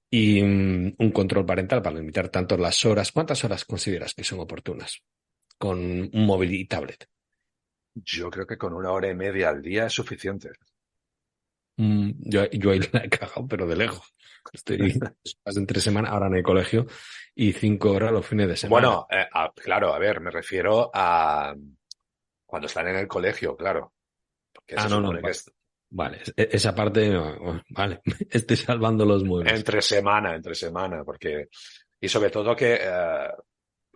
y un control parental para limitar tanto las horas. ¿Cuántas horas consideras que son oportunas con un móvil y tablet? Yo creo que con 1 hora y media al día es suficiente. Yo ahí la he cagado, pero de lejos. Estoy más entre semana, ahora en el colegio, y 5 horas los fines de semana. Bueno, claro, a ver, me refiero a cuando están en el colegio, claro. Porque se No, supone que es vale, esa parte, vale, estoy salvando los muebles. entre semana, porque. Y sobre todo que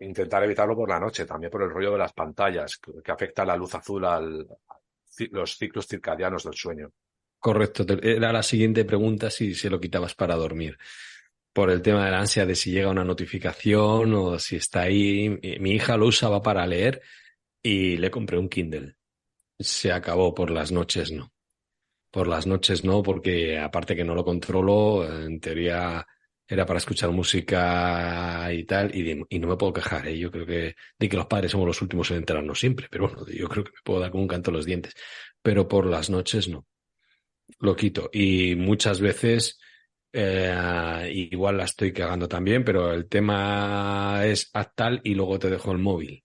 intentar evitarlo por la noche, también por el rollo de las pantallas, que afecta la luz azul los ciclos circadianos del sueño. Correcto, era la siguiente pregunta si se lo quitabas para dormir. Por el tema de la ansia de si llega una notificación o si está ahí. Mi hija lo usaba para leer y le compré un Kindle. Se acabó por las noches, ¿no? Por las noches no, porque aparte que no lo controlo, en teoría era para escuchar música y tal, y no me puedo quejar, ¿eh? Yo creo que de que los padres somos los últimos en enterarnos siempre, pero bueno, yo creo que me puedo dar con un canto en los dientes. Pero por las noches no, lo quito. Y muchas veces igual la estoy cagando también, pero el tema es haz tal y luego te dejo el móvil.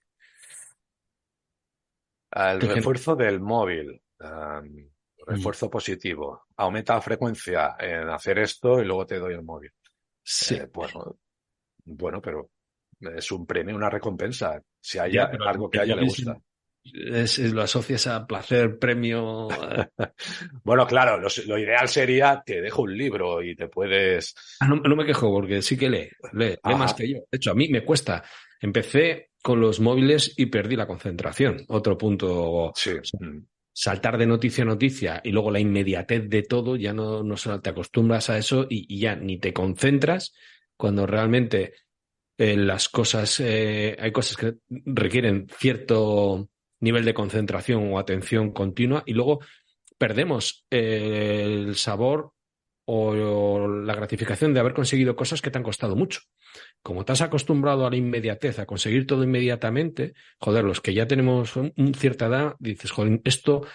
El Que gen- refuerzo del móvil, Mm. refuerzo positivo. Aumenta la frecuencia en hacer esto y luego te doy el móvil. Sí, Bueno, pero es un premio, una recompensa. Si ya, haya pero algo que a el ella le móvil gusta. lo asocias a placer, premio. Bueno, claro, lo ideal sería te dejo un libro y te puedes. No, no me quejo porque sí que lee más Ajá, que yo. De hecho, a mí me cuesta. Empecé con los móviles y perdí la concentración. Otro punto, o sí. sea, saltar de noticia a noticia y luego la inmediatez de todo, ya no solo te acostumbras a eso y ya ni te concentras cuando realmente las cosas, hay cosas que requieren cierto nivel de concentración o atención continua y luego perdemos el sabor o la gratificación de haber conseguido cosas que te han costado mucho. Como te has acostumbrado a la inmediatez, a conseguir todo inmediatamente, joder, los que ya tenemos cierta edad, dices, joder, esto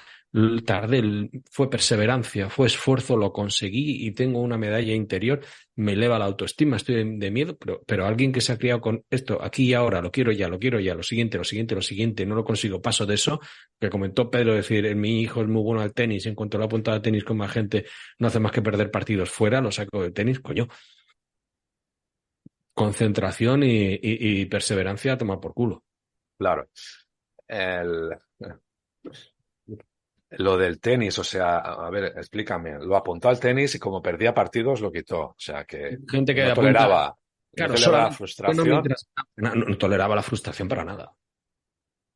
tardé, fue perseverancia, fue esfuerzo, lo conseguí y tengo una medalla interior, me eleva la autoestima, estoy de miedo, pero alguien que se ha criado con esto aquí y ahora, lo quiero ya, lo siguiente, lo siguiente, lo siguiente, no lo consigo, paso de eso, que comentó Pedro, decir, mi hijo es muy bueno al tenis, en cuanto lo ha apuntado al tenis con más gente, no hace más que perder partidos fuera, lo saco de tenis, coño, concentración y perseverancia a tomar por culo. Claro. El, lo del tenis, o sea, a ver, explícame. Lo apuntó al tenis y como perdía partidos lo quitó. O sea, que Gente que no apunta, toleraba, no claro, toleraba la solamente no frustración, mientras no toleraba la frustración para nada.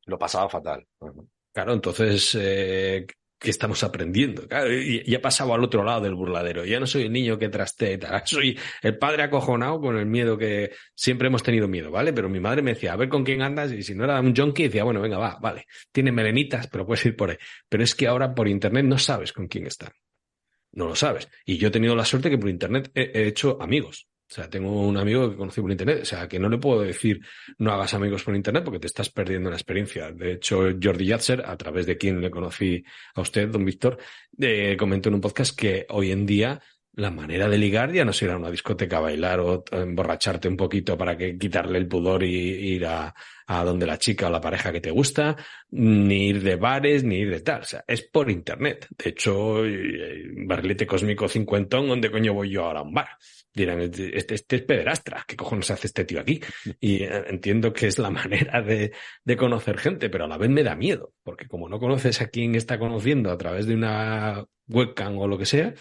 lo pasaba fatal. Ujú. Claro, entonces, ¿qué estamos aprendiendo? Claro, y ya he pasado al otro lado del burladero. Ya no soy el niño que trastea y tal. Soy el padre acojonado con el miedo que siempre hemos tenido miedo, ¿vale? Pero mi madre me decía, a ver con quién andas. Y si no era un junkie, decía, bueno, venga, va, vale. Tiene melenitas, pero puedes ir por ahí. Pero es que ahora por internet no sabes con quién estar. No lo sabes. Y yo he tenido la suerte que por internet he hecho amigos. O sea, tengo un amigo que conocí por internet. O sea, que no le puedo decir no hagas amigos por internet porque te estás perdiendo la experiencia. De hecho, Jordi Yatzer, a través de quien le conocí a usted, don Víctor, comentó en un podcast que hoy en día la manera de ligar ya no es ir a una discoteca a bailar o emborracharte un poquito para que quitarle el pudor y ir a donde la chica o la pareja que te gusta, ni ir de bares, ni ir de tal. O sea, es por internet. De hecho, barrilete cósmico cincuentón, ¿dónde coño voy yo ahora a un bar? Dirán, este es pederastra, ¿qué cojones hace este tío aquí? Y entiendo que es la manera de conocer gente, pero a la vez me da miedo, porque como no conoces a quién está conociendo a través de una webcam o lo que sea,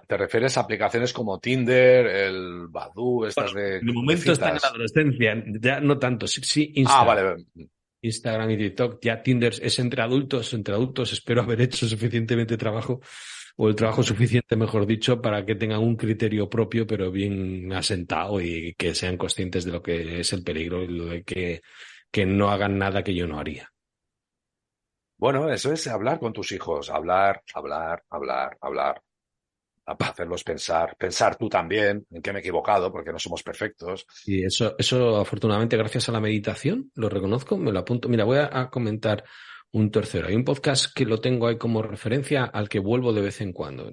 ¿Te refieres a aplicaciones como Tinder, el Badoo, bueno, estas de, de de momento está en la citas? adolescencia, ya no tanto, sí, sí Ah, Instagram. vale. Instagram y TikTok, ya Tinder es entre adultos, espero haber hecho suficientemente trabajo o el trabajo suficiente, mejor dicho, para que tengan un criterio propio, pero bien asentado y que sean conscientes de lo que es el peligro y lo de que no hagan nada que yo no haría. Bueno, eso es hablar con tus hijos, hablar, hablar, hablar, hablar, hacerlos pensar, pensar tú también en qué me he equivocado, porque no somos perfectos. Y eso afortunadamente, gracias a la meditación, lo reconozco, me lo apunto. Mira, voy a comentar un tercero. Hay un podcast que lo tengo ahí como referencia al que vuelvo de vez en cuando.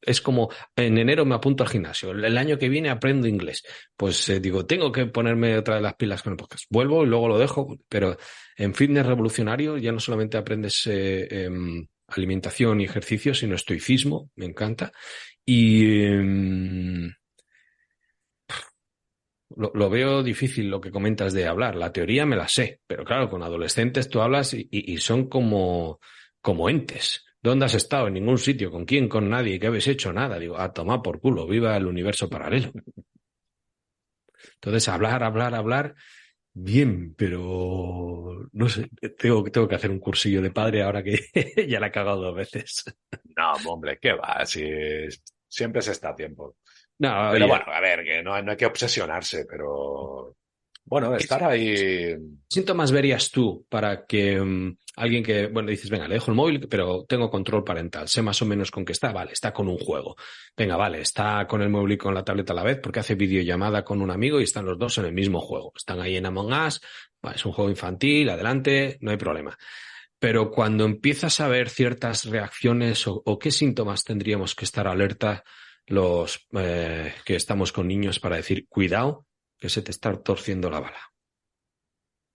Es como, en enero me apunto al gimnasio, el año que viene aprendo inglés. Pues digo, tengo que ponerme otra vez las pilas con el podcast. Vuelvo y luego lo dejo, pero en Fitness Revolucionario ya no solamente aprendes alimentación y ejercicio, sino estoicismo, me encanta. Y... lo veo difícil lo que comentas de hablar. La teoría me la sé, pero claro, con adolescentes tú hablas y son como entes. ¿Dónde has estado? En ningún sitio. ¿Con quién? Con nadie. ¿Qué habéis hecho? Nada. Digo, a tomar por culo. Viva el universo paralelo. Entonces, hablar, hablar, hablar, bien, pero no sé. Tengo que hacer un cursillo de padre ahora que ya la he cagado 2 veces. No, hombre, ¿qué va? Si siempre se está a tiempo. No, Pero oye, bueno, a ver, que no hay que obsesionarse, pero Bueno, ¿Qué estar ahí. síntomas verías tú para que alguien que, bueno, dices, venga, le dejo el móvil, pero tengo control parental, sé más o menos con qué está, vale, está con un juego. Venga, vale, está con el móvil y con la tableta a la vez porque hace videollamada con un amigo y están los dos en el mismo juego. Están ahí en Among Us, vale, es un juego infantil, adelante, no hay problema. Pero cuando empiezas a ver ciertas reacciones o qué síntomas tendríamos que estar alerta los que estamos con niños para decir, cuidado, que se te está torciendo la bala.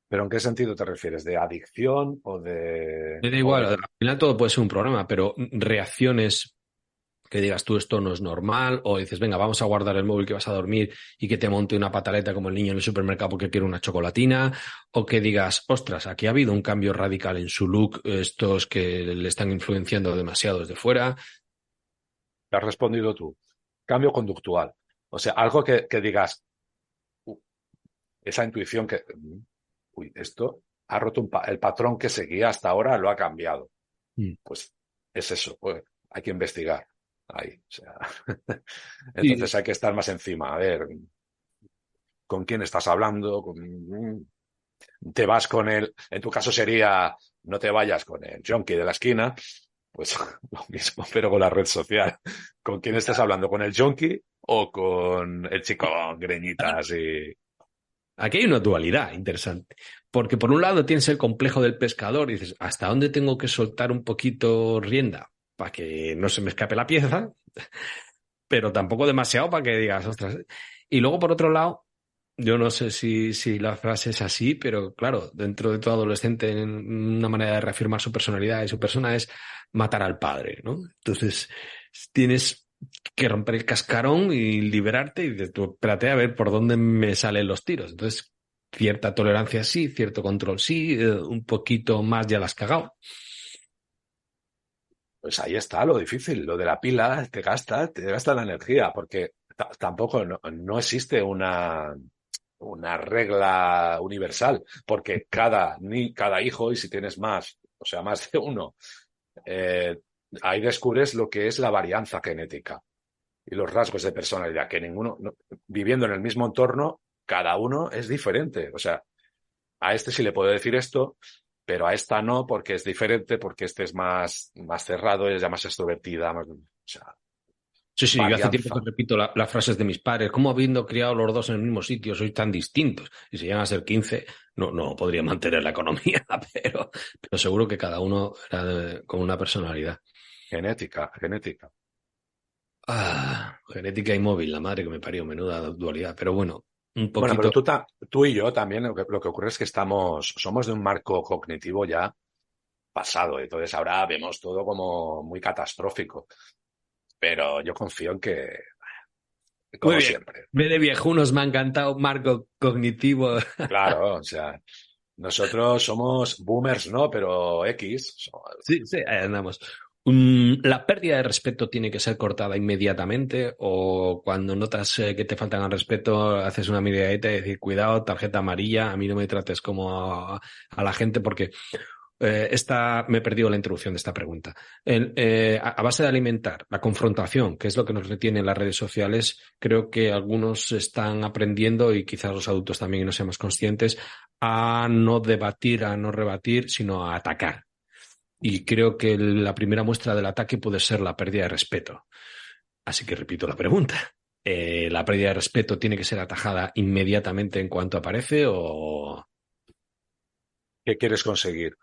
¿Pero en qué sentido te refieres? ¿De adicción o Me da o igual, al de final todo puede ser un problema, pero reacciones que digas tú esto no es normal, o dices, venga, vamos a guardar el móvil que vas a dormir y que te monte una pataleta como el niño en el supermercado porque quiere una chocolatina, o que digas, ostras, aquí ha habido un cambio radical en su look, estos que le están influenciando demasiado desde fuera? ¿Te has respondido tú? Cambio conductual. O sea, algo que digas, "Uh, esa intuición que, uy, esto ha roto el patrón que seguía hasta ahora, lo ha cambiado. Mm. Pues es eso, pues, hay que investigar ahí. O sea, Sí, entonces hay que estar más encima. A ver, ¿con quién estás hablando? Te vas con él, en tu caso sería, no te vayas con el junkie de la esquina, pues lo mismo, pero con la red social. ¿Con quién estás hablando? ¿Con el junkie o con el chico greñitas y... aquí hay una dualidad interesante, porque por un lado tienes el complejo del pescador y dices, ¿hasta dónde tengo que soltar un poquito rienda para que no se me escape la pieza? Pero tampoco demasiado para que digas, ostras. Y luego, por otro lado, yo no sé si la frase es así, pero claro, dentro de todo adolescente, una manera de reafirmar su personalidad y su persona es matar al padre, ¿no? Entonces, tienes que romper el cascarón y liberarte y de tu, espérate a ver por dónde me salen los tiros. Entonces, cierta tolerancia sí, cierto control sí, un poquito más ya la has cagado. Pues ahí está lo difícil, lo de la pila te gasta la energía, porque tampoco no existe una regla universal, porque cada hijo, y si tienes más, o sea, más de uno, eh, ahí descubres lo que es la varianza genética y los rasgos de personalidad, que viviendo en el mismo entorno, cada uno es diferente. O sea, a este sí le puedo decir esto, pero a esta no, porque es diferente, porque este es más cerrado, ella es más extrovertida, o sea, Sí, sí, yo hace tiempo que varianza repito las frases de mis padres. ¿Cómo habiendo criado los dos en el mismo sitio sois tan distintos? Y si llegan a ser 15, no podría mantener la economía, pero seguro que cada uno era con una personalidad. genética. Genética y móvil, la madre que me parió, menuda dualidad. Pero bueno, un Bueno, pero poquito. tú y yo también, lo que ocurre es que somos de un marco cognitivo ya pasado, entonces ahora vemos todo como muy catastrófico, pero yo confío en que, Muy como bien. siempre, Me de viejunos me ha encantado, marco cognitivo. claro, o sea, nosotros somos boomers, ¿no? Pero X, Sí, sí, ahí andamos. ¿La pérdida de respeto tiene que ser cortada inmediatamente o cuando notas que te faltan al respeto haces una miradita y decir, cuidado, tarjeta amarilla, a mí no me trates como a la gente porque me he perdido la introducción de esta pregunta. A base de alimentar la confrontación, que es lo que nos retiene en las redes sociales, creo que algunos están aprendiendo y quizás los adultos también y no seamos conscientes a no debatir, a no rebatir, sino a atacar. Y creo que la primera muestra del ataque puede ser la pérdida de respeto. Así que repito la pregunta. ¿La pérdida de respeto tiene que ser atajada inmediatamente en cuanto aparece o...? ¿qué quieres conseguir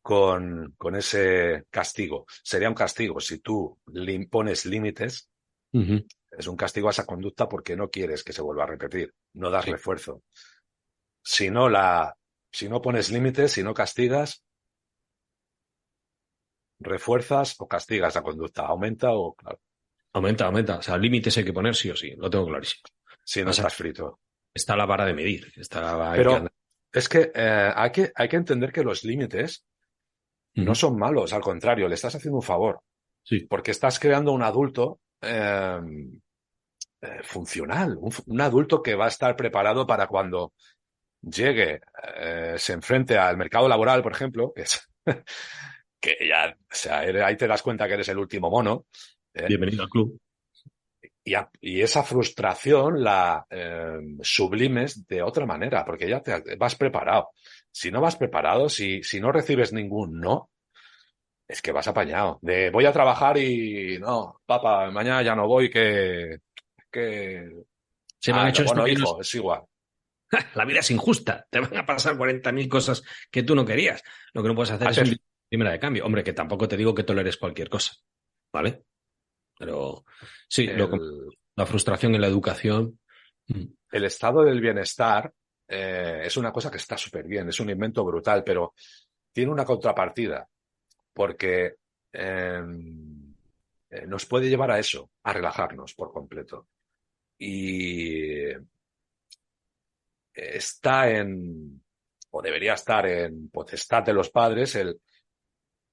con ese castigo? Sería un castigo si tú le impones límites, Ujú. es un castigo a esa conducta porque no quieres que se vuelva a repetir, no das Sí. refuerzo. Si no si no pones límites, si no castigas, refuerzas o castigas la conducta, aumenta o, claro, Aumenta. O sea, límites hay que poner sí o sí. Lo tengo clarísimo. si no O sea, estás frito. está la vara de medir. Hay que Pero andar. es que hay que entender que los límites no Ujú. son malos, al contrario, le estás haciendo un favor, Sí. porque estás creando un adulto funcional, un adulto que va a estar preparado para cuando llegue, se enfrente al mercado laboral, por ejemplo, que ya, o sea, ahí te das cuenta que eres el último mono, ¿eh? Bienvenido al club. y esa frustración la sublimes de otra manera, porque ya te vas preparado. Si no vas preparado, si no recibes ningún no, es que vas apañado. De voy a trabajar y no, papá, mañana ya no voy, que... Se me han hecho esto bueno, que hijo, es igual. la vida es injusta. Te van a pasar 40.000 cosas que tú no querías. Lo que no puedes hacer es un primera de cambio. Hombre, que tampoco te digo que toleres cualquier cosa, ¿vale? Pero sí, la frustración en la educación. El estado del bienestar es una cosa que está súper bien, es un invento brutal, pero tiene una contrapartida, porque nos puede llevar a eso, a relajarnos por completo. Y o debería estar en potestad de los padres,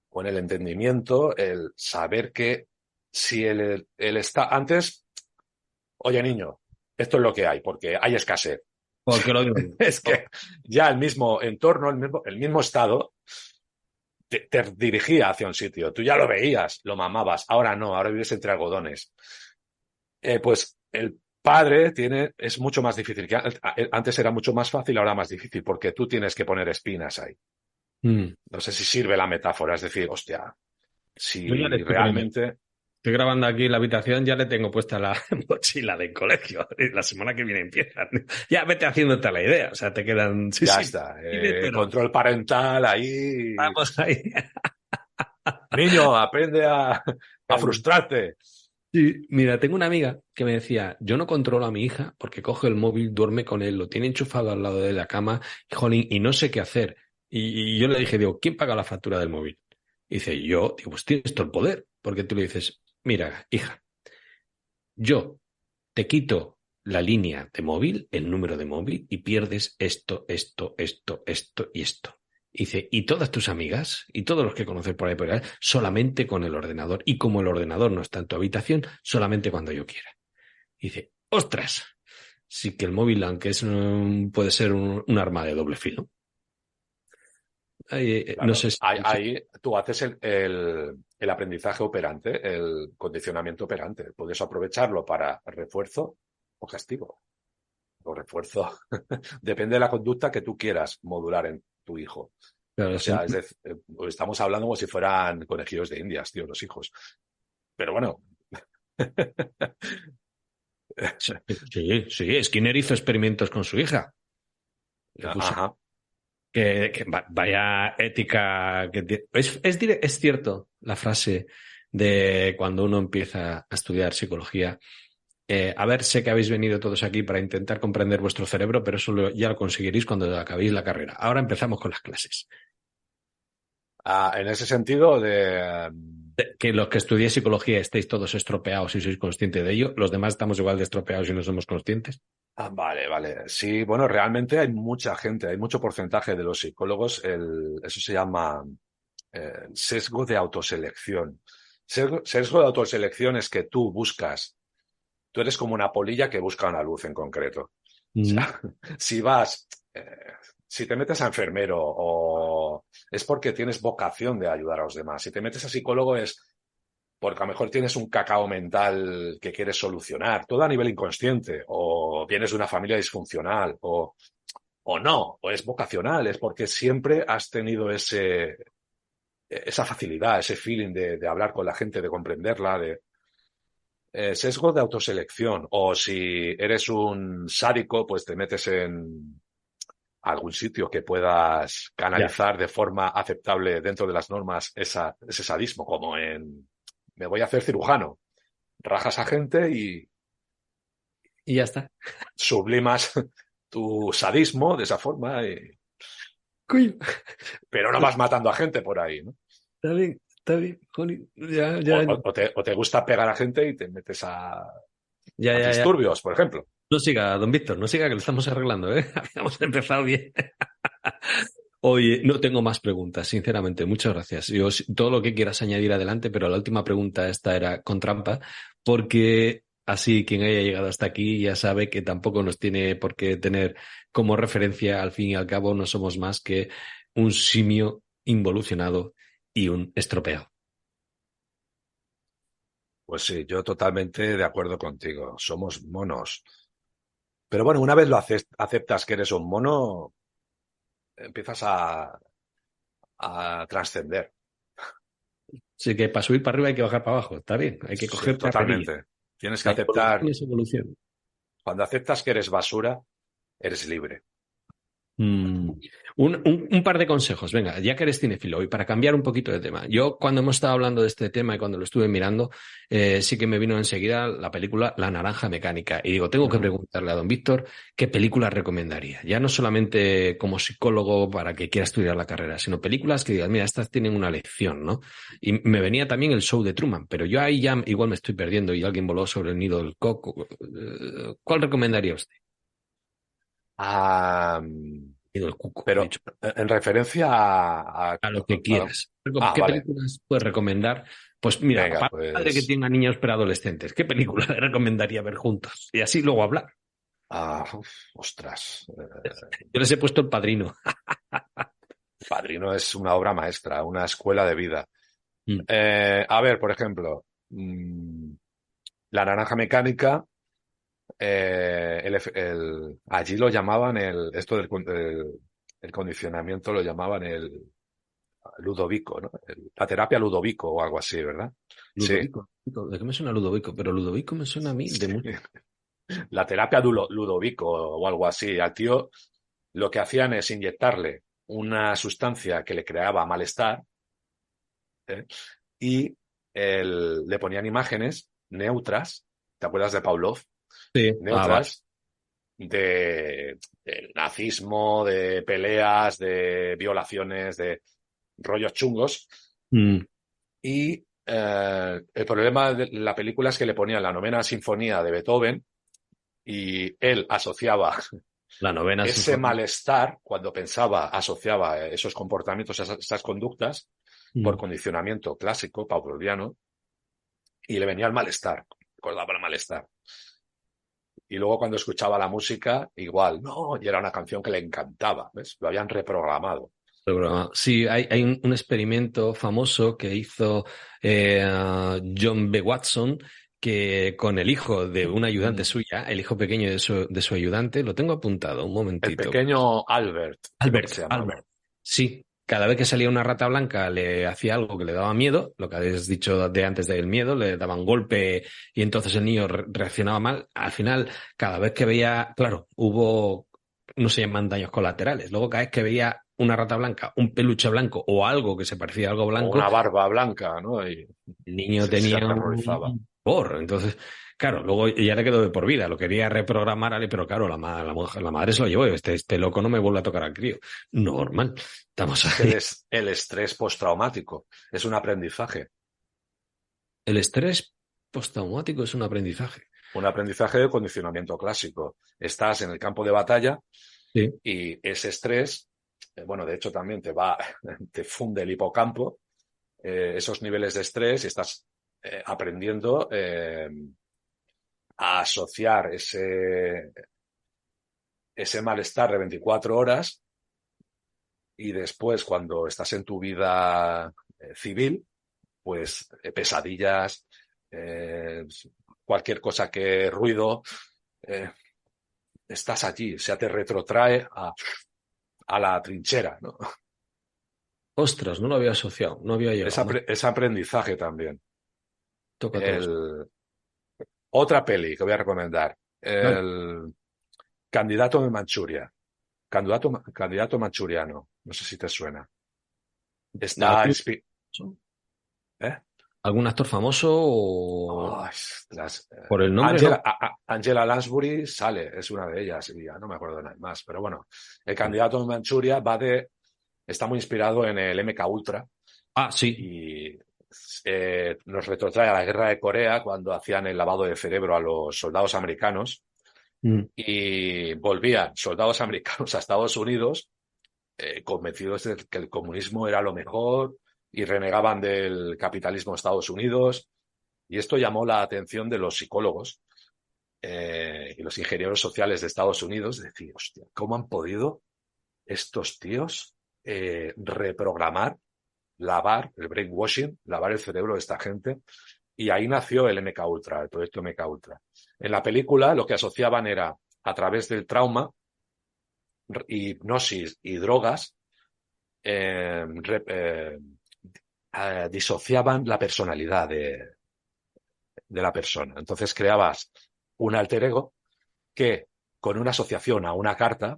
con el entendimiento, el saber que si él está antes, oye niño, esto es lo que hay, porque hay escasez. Porque lo digo. Es que ya el mismo entorno, el mismo estado, te dirigía hacia un sitio. Tú ya lo veías, lo mamabas. Ahora no, ahora vives entre algodones. Pues el padre es mucho más difícil. Antes era mucho más fácil, ahora más difícil, porque tú tienes que poner espinas ahí. No sé si sirve la metáfora, es decir, hostia, si realmente... Estoy grabando aquí en la habitación, ya le tengo puesta la mochila del colegio. La semana que viene empieza. Ya vete haciéndote la idea. O sea, te quedan... ya está. Control parental ahí. Vamos ahí. Niño, aprende a frustrarte. Sí, mira, tengo una amiga que me decía, yo no controlo a mi hija porque coge el móvil, duerme con él, lo tiene enchufado al lado de la cama, jolín, y no sé qué hacer. Y yo le dije, digo, ¿quién paga la factura del móvil? Y dice, yo, digo, pues tienes todo el poder. Porque tú le dices, mira, hija, yo te quito la línea de móvil, el número de móvil, y pierdes esto y esto. Y dice, y todas tus amigas y todos los que conoces por ahí, solamente con el ordenador. Y como el ordenador no está en tu habitación, solamente cuando yo quiera. Y dice, ostras, sí que el móvil, aunque puede ser un arma de doble filo. Claro, no sé si... ahí tú haces el aprendizaje operante, el condicionamiento operante. Puedes aprovecharlo para refuerzo o castigo. O refuerzo. Depende de la conducta que tú quieras modular en tu hijo. Claro, O sea, estamos hablando como si fueran conejillos de indias, tío, los hijos. Pero bueno. Sí, Skinner hizo experimentos con su hija. Ajá. Vaya ética que es cierto la frase de cuando uno empieza a estudiar psicología. A ver, sé que habéis venido todos aquí para intentar comprender vuestro cerebro, pero eso ya lo conseguiréis cuando acabéis la carrera. Ahora empezamos con las clases. En ese sentido que los que estudiéis psicología estéis todos estropeados y sois conscientes de ello, los demás estamos igual de estropeados y no somos conscientes. Vale. Sí, bueno, realmente hay mucha gente, hay mucho porcentaje de los psicólogos, eso se llama sesgo de autoselección. Sesgo de autoselección es que tú eres como una polilla que busca una luz en concreto. O sea, si te metes a enfermero o es porque tienes vocación de ayudar a los demás. Si te metes a psicólogo es porque a lo mejor tienes un cacao mental que quieres solucionar, todo a nivel inconsciente, o vienes de una familia disfuncional, o no, o es vocacional, es porque siempre has tenido esa facilidad, ese feeling de hablar con la gente, de comprenderla, sesgo de autoselección, o si eres un sádico, pues te metes en algún sitio que puedas canalizar de forma aceptable dentro de las normas ese sadismo, como me voy a hacer cirujano. Rajas a gente y ya está. Sublimas tu sadismo de esa forma. Coño. Pero no vas matando a gente por ahí, ¿no? Está bien. Joni. Ya. O te gusta pegar a gente y te metes a Ya. disturbios, por ejemplo. No siga, don Víctor, no siga que lo estamos arreglando, ¿eh? Habíamos empezado bien. Oye, no tengo más preguntas, sinceramente. Muchas gracias. Yo todo lo que quieras añadir adelante, pero la última pregunta esta era con trampa, porque así quien haya llegado hasta aquí ya sabe que tampoco nos tiene por qué tener como referencia. Al fin y al cabo no somos más que un simio involucionado y un estropeado. Pues sí, yo totalmente de acuerdo contigo. Somos monos. Pero bueno, una vez lo aceptas que eres un mono, empiezas a trascender. Así que para subir para arriba hay que bajar para abajo. Está bien, hay que Sí, coger carrerilla. totalmente. Tienes que La evolución aceptar, es evolución. cuando aceptas que eres basura, eres libre. Mm. Un par de consejos, venga, ya que eres cinéfilo y para cambiar un poquito de tema. Yo cuando hemos estado hablando de este tema y cuando lo estuve mirando, sí que me vino enseguida la película La Naranja Mecánica. Y digo, tengo que Ujú. preguntarle a don Víctor qué película recomendaría. Ya no solamente como psicólogo para que quiera estudiar la carrera, sino películas que digan, mira, estas tienen una lección, ¿no? Y me venía también el show de Truman, pero yo ahí ya igual me estoy perdiendo y alguien voló sobre el nido del coco. ¿Cuál recomendaría usted? Ah, Nido del cuco, he pero dicho. en referencia A lo que a- quieras. ¿Qué vale. películas puedes recomendar? Pues mira, Venga, para un padre que pues, tenga niños preadolescentes, ¿qué película le recomendaría ver juntos? Y así luego hablar. ostras. Yo les he puesto El Padrino. Padrino es una obra maestra, una escuela de vida. Mm. A ver, por ejemplo, La Naranja Mecánica, allí lo llamaban el condicionamiento lo llamaban el Ludovico, ¿no? La terapia Ludovico o algo así, ¿verdad? Sí, Ludovico. ¿De qué me suena Ludovico? Pero Ludovico me suena a mí de sí. mucho. La terapia Ludovico o algo así. Al tío lo que hacían es inyectarle una sustancia que le creaba malestar, ¿eh? Y le ponían imágenes neutras, ¿te acuerdas de Pavlov? Sí. Ah, vale. Neutras del nazismo, de peleas, de violaciones, de rollos chungos. Mm. Y el problema de la película es que le ponían la novena sinfonía de Beethoven y él asociaba La novena ese sinfonía. malestar, cuando pensaba, asociaba esos comportamientos, esas conductas, por Mm. condicionamiento clásico, pavloviano, y le venía el malestar, recordaba el malestar. Y luego cuando escuchaba la música, igual, no, y era una canción que le encantaba, ¿ves? Lo habían reprogramado. Programa. Sí, hay un experimento famoso que hizo John B. Watson que con el hijo de una ayudante Mm. suya, el hijo pequeño de su ayudante, lo tengo apuntado, un El momentito. pequeño Albert, creo que Albert, se llamaba. Albert. Sí, cada vez que salía una rata blanca le hacía algo que le daba miedo, lo que habéis dicho de antes del miedo, le daban golpe y entonces el niño reaccionaba mal. Al final, cada vez que veía, claro, hubo, no se llaman daños colaterales. Luego, cada vez que veía una rata blanca, un peluche blanco o algo que se parecía a algo O blanco, una barba blanca, ¿no? Y el niño se tenía aterrorizaba. un porro. Entonces, claro, luego ya le quedó de por vida. Lo quería reprogramar, pero claro, la madre se lo llevó. Este loco no me vuelve a tocar al crío. Normal. Estamos Es que ahí. el estrés postraumático es un aprendizaje. El estrés postraumático es un aprendizaje. Un aprendizaje de condicionamiento clásico. Estás en el campo de batalla Sí. y ese estrés, bueno, de hecho también te funde el hipocampo, esos niveles de estrés y estás aprendiendo a asociar ese malestar de 24 horas y después cuando estás en tu vida civil, pues pesadillas, eh, cualquier cosa que ruido, eh, estás allí, o sea, te retrotrae a la trinchera, ¿no? Ostras, no lo había asociado, no había llegado más. Es aprendizaje también. Toca todos. El, Otra peli que voy a recomendar, Vale. el Candidato de Manchuria, candidato manchuriano, no sé si te suena. Está ¿Algún, ¿eh? algún actor famoso o Oh, ostras, por el nombre no? Angela Lansbury sale, es una de ellas, y ya no me acuerdo de nada más, pero bueno, el Vale. candidato de Manchuria está muy inspirado en el MK Ultra Ah, sí. y nos retrotrae a la guerra de Corea cuando hacían el lavado de cerebro a los soldados americanos Mm. y volvían soldados americanos a Estados Unidos convencidos de que el comunismo era lo mejor y renegaban del capitalismo de Estados Unidos. Y esto llamó la atención de los psicólogos y los ingenieros sociales de Estados Unidos. Decir, hostia, ¿cómo han podido estos tíos reprogramar, lavar el brainwashing, lavar el cerebro de esta gente Y ahí nació el MK Ultra, el proyecto MK Ultra. En la película lo que asociaban era, a través del trauma, hipnosis y drogas, disociaban la personalidad de la persona. Entonces creabas un alter ego que, con una asociación a una carta,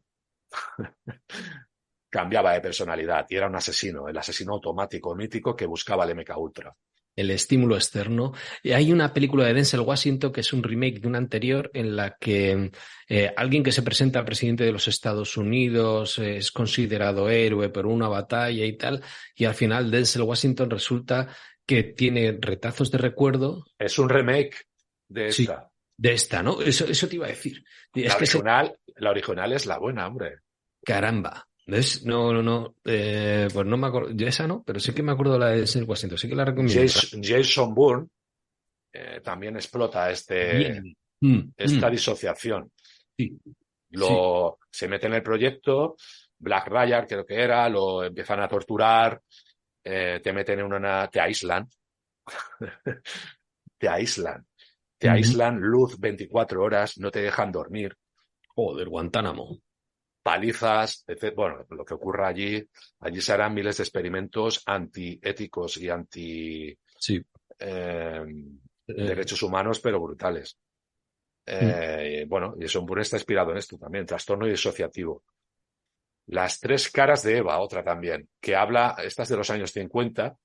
cambiaba de personalidad y era un asesino, el asesino automático mítico que buscaba el MK Ultra. El estímulo externo. Y hay una película de Denzel Washington que es un remake de una anterior en la que alguien que se presenta al presidente de los Estados Unidos es considerado héroe por una batalla y tal, y al final Denzel Washington resulta que tiene retazos de recuerdo. Es un remake de Sí, esta. de esta, ¿no? Eso te iba a decir. Es que La original es la buena, hombre. caramba. ¿Ves? No. Pues no me acuerdo. Yo esa no, pero sí que me acuerdo de la de Denzel Washington. Sí que la recomiendo. Jason Bourne también explota Bien. esta disociación. Sí, sí. Se mete en el proyecto, Black Ryan creo que era, lo empiezan a torturar, te meten en te aíslan, te aíslan, te aíslan luz 24 horas, no te dejan dormir. Joder, Guantánamo. Palizas, etc. Bueno, lo que ocurra allí se harán miles de experimentos antiéticos y Sí. derechos humanos, pero brutales. Bueno, y Jason Bourne está inspirado en esto también, trastorno disociativo. Las tres caras de Eva, otra también, que habla, esta es de los años 50,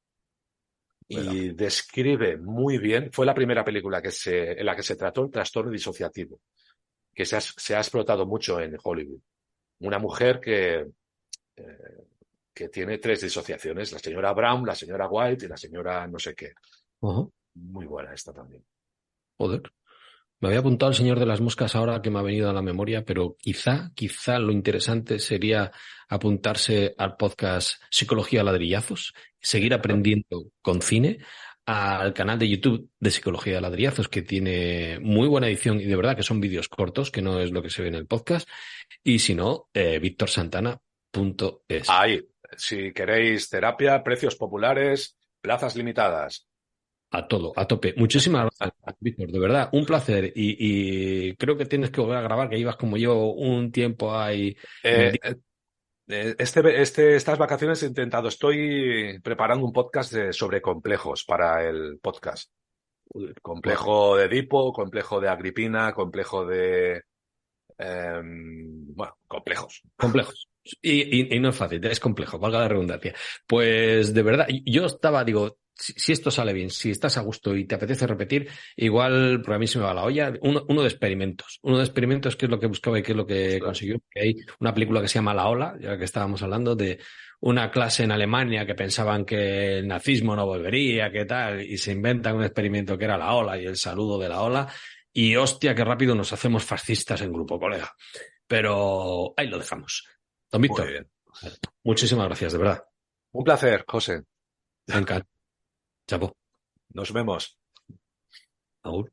y describe muy bien, fue la primera película en la que se trató el trastorno disociativo, que se ha explotado mucho en Hollywood. Una mujer que tiene tres disociaciones, la señora Brown, la señora White y la señora no sé qué. Muy buena esta también. Joder. Me había apuntado el Señor de las Moscas ahora que me ha venido a la memoria, pero quizá lo interesante sería apuntarse al podcast Psicología a Ladrillazos, seguir aprendiendo con cine, al canal de YouTube de Psicología a Ladrillazos, que tiene muy buena edición y de verdad que son vídeos cortos, que no es lo que se ve en el podcast, y si no, victorsantana.es. Ahí, si queréis terapia, precios populares, plazas limitadas. A todo, a tope. Muchísimas gracias, Víctor, de verdad, un placer. Y creo que tienes que volver a grabar, que llevas como yo un tiempo ahí. Estas vacaciones estoy preparando un podcast sobre complejos para el podcast. Complejo de Edipo, complejo de Agripina, complejo de... bueno, complejos. Complejos. Y no es fácil, es complejo, valga la redundancia. Pues de verdad, yo estaba, digo, si esto sale bien, si estás a gusto y te apetece repetir, igual por a mí se me va la olla. Uno de experimentos. Uno de experimentos, que es lo que buscaba y que es lo que consiguió. Que hay una película que se llama La Ola, ya que estábamos hablando de una clase en Alemania que pensaban que el nazismo no volvería, que tal, y se inventan un experimento que era la ola y el saludo de la ola. Y hostia, qué rápido nos hacemos fascistas en grupo, colega. Pero ahí lo dejamos. Don Víctor, muchísimas gracias, de verdad. Un placer, José. Me encanta. Chapo. Nos vemos. Agur.